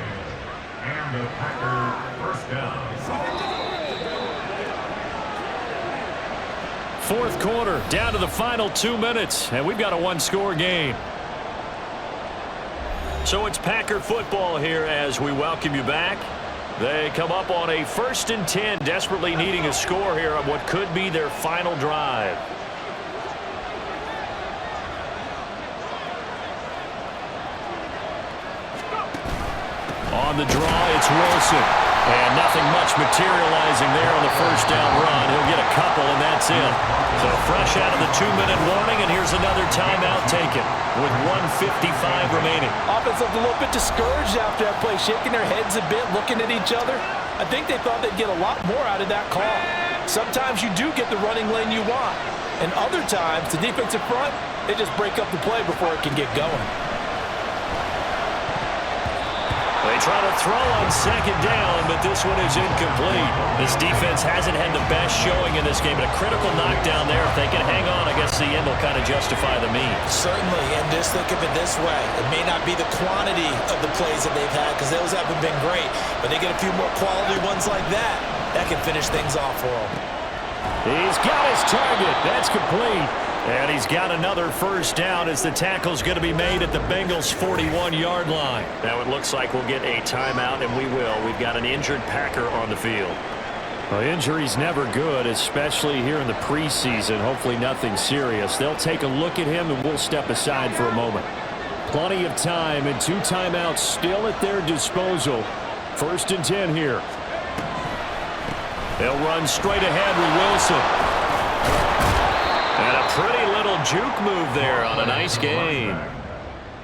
And the Packer first down. Fourth quarter, down to the final 2 minutes, and we've got a one-score game. So it's Packer football here as we welcome you back. They come up on a 1st and 10, desperately needing a score here on what could be their final drive. On the draw, it's Wilson. And nothing much materializing there on the first down run. He'll get a couple, and that's it. So fresh out of the 2-minute warning, and here's another timeout taken with 1:55 remaining. Offense looked a little bit discouraged after that play, shaking their heads a bit, looking at each other. I think they thought they'd get a lot more out of that call. Sometimes you do get the running lane you want, and other times, the defensive front, they just break up the play before it can get going. They try to throw on second down, but this one is incomplete. This defense hasn't had the best showing in this game, but a critical knockdown there. If they can hang on, I guess the end will kind of justify the means. Certainly, and just think of it this way. It may not be the quantity of the plays that they've had because those haven't been great, but they get a few more quality ones like that. That can finish things off for them. He's got his target. That's complete. And he's got another first down as the tackle's going to be made at the Bengals' 41-yard line. Now it looks like we'll get a timeout, and we will. We've got an injured Packer on the field. Well, injury's never good, especially here in the preseason. Hopefully nothing serious. They'll take a look at him, and we'll step aside for a moment. Plenty of time, and 2 timeouts still at their disposal. 1st and 10 here. They'll run straight ahead with Wilson. And a pretty little juke move there on a nice gain.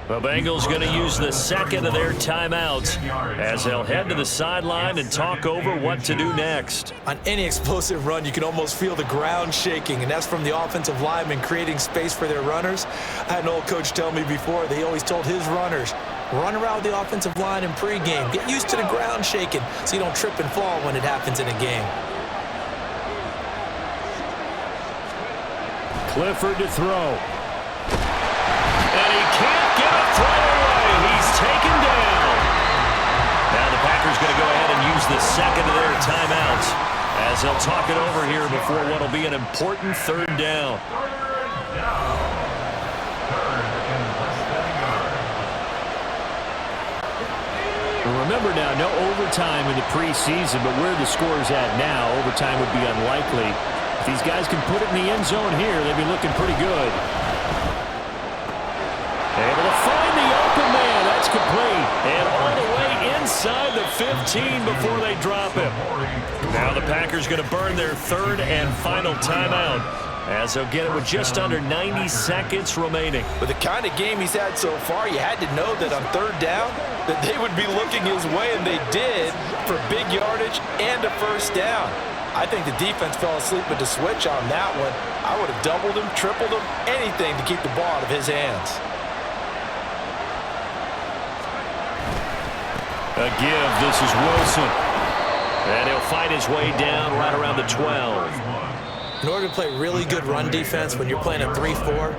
The Bengals going to use the second of their timeouts as they'll head to the sideline and talk over what to do next. On any explosive run, you can almost feel the ground shaking, and that's from the offensive linemen creating space for their runners. I had an old coach tell me before, they always told his runners, run around the offensive line in pregame. Get used to the ground shaking so you don't trip and fall when it happens in a game. Clifford to throw. And he can't get a throw away. He's taken down. Now the Packers going to go ahead and use the second of their timeouts as they'll talk it over here before what will be an important third down. Remember now, no overtime in the preseason, but where the score's at now, overtime would be unlikely. If these guys can put it in the end zone here, they'd be looking pretty good. Able to find the open man. That's complete. And all the way inside the 15 before they drop him. Now the Packers going to burn their third and final timeout as they'll get it with just under 90 seconds remaining. With the kind of game he's had so far, you had to know that on third down that they would be looking his way, and they did, for big yardage and a first down. I think the defense fell asleep with the switch on that one. I would have doubled him, tripled him, anything to keep the ball out of his hands. A give, this is Wilson. And he'll fight his way down right around the 12. In order to play really good run defense when you're playing a 3-4,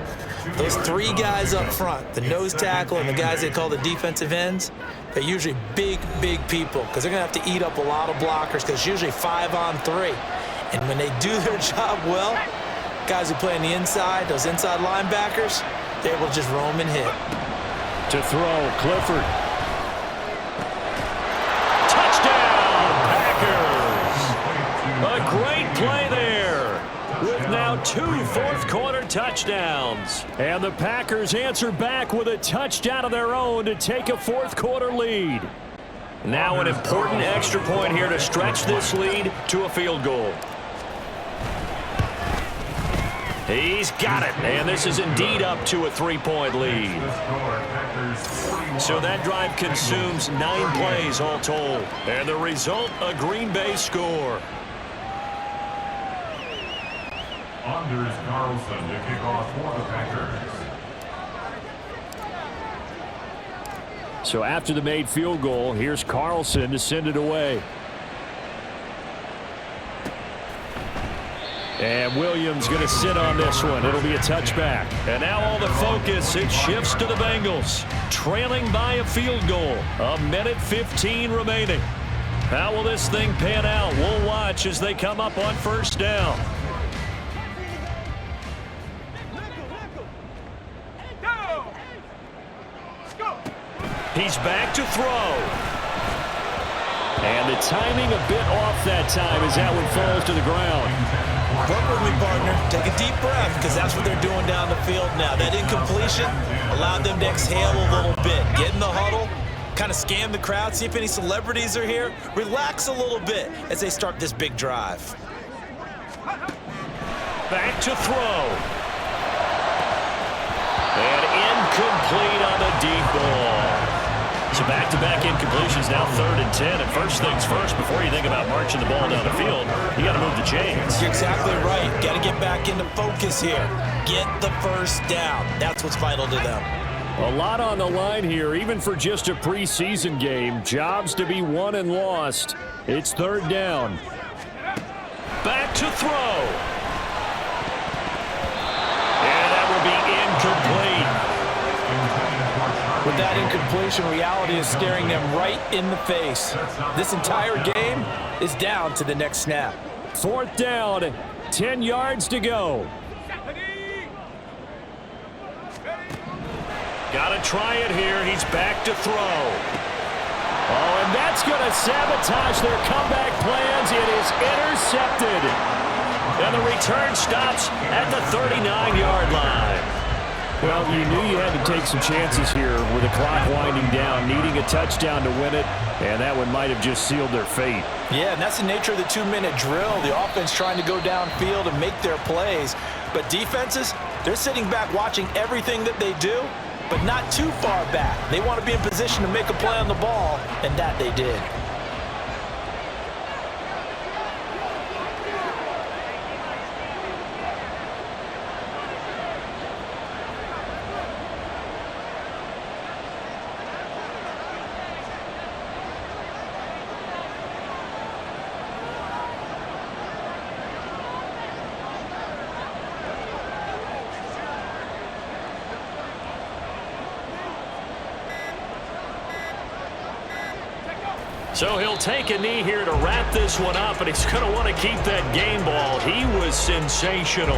those three guys up front, the nose tackle and the guys they call the defensive ends, they're usually big, big people because they're going to have to eat up a lot of blockers because it's usually 5-on-3. And when they do their job well, guys who play on the inside, those inside linebackers, they're able to just roam and hit. To throw, Clifford. A great play there with now 2 fourth-quarter touchdowns. And the Packers answer back with a touchdown of their own to take a fourth-quarter lead. Now an important extra point here to stretch this lead to a field goal. He's got it, and this is indeed up to a 3-point lead. So that drive consumes 9 plays all told. And the result, a Green Bay score. Anders Carlson to kick off for the Packers. So after the made field goal, here's Carlson to send it away. And Williams going to sit on this one. It'll be a touchback. And now all the focus, it shifts to the Bengals, trailing by a field goal. 1:15 remaining. How will this thing pan out? We'll watch as they come up on first down. He's back to throw. And the timing a bit off that time as that one falls to the ground. Work with me, partner. Take a deep breath because that's what they're doing down the field now. That incompletion allowed them to exhale a little bit. Get in the huddle, kind of scan the crowd, see if any celebrities are here. Relax a little bit as they start this big drive. Back to throw. And incomplete on the deep ball. So back-to-back incompletions, now 3rd and 10. And first things first, before you think about marching the ball down the field, you got to move the chains. You're exactly right. Got to get back into focus here. Get the first down. That's what's vital to them. A lot on the line here, even for just a preseason game. Jobs to be won and lost. It's 3rd down. Back to throw. And that will be incomplete. With that incompletion, reality is staring them right in the face. This entire game is down to the next snap. 4th down, 10 yards to go. Got to try it here. He's back to throw. Oh, and that's going to sabotage their comeback plans. It is intercepted. And the return stops at the 39-yard line. Well, you knew you had to take some chances here with the clock winding down, needing a touchdown to win it, and that one might have just sealed their fate. Yeah, and that's the nature of the 2-minute drill. The offense trying to go downfield and make their plays. But defenses, they're sitting back watching everything that they do, but not too far back. They want to be in position to make a play on the ball, and that they did. So he'll take a knee here to wrap this one up, and he's going to want to keep that game ball. He was sensational.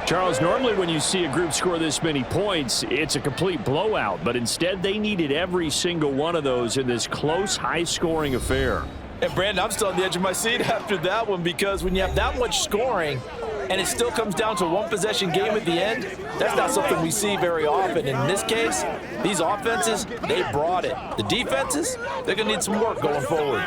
Charles, normally when you see a group score this many points, it's a complete blowout, but instead they needed every single one of those in this close, high-scoring affair. And Brandon, I'm still on the edge of my seat after that one, because when you have that much scoring and it still comes down to a one-possession game at the end, that's not something we see very often. In this case, these offenses, they brought it. The defenses, they're going to need some work going forward.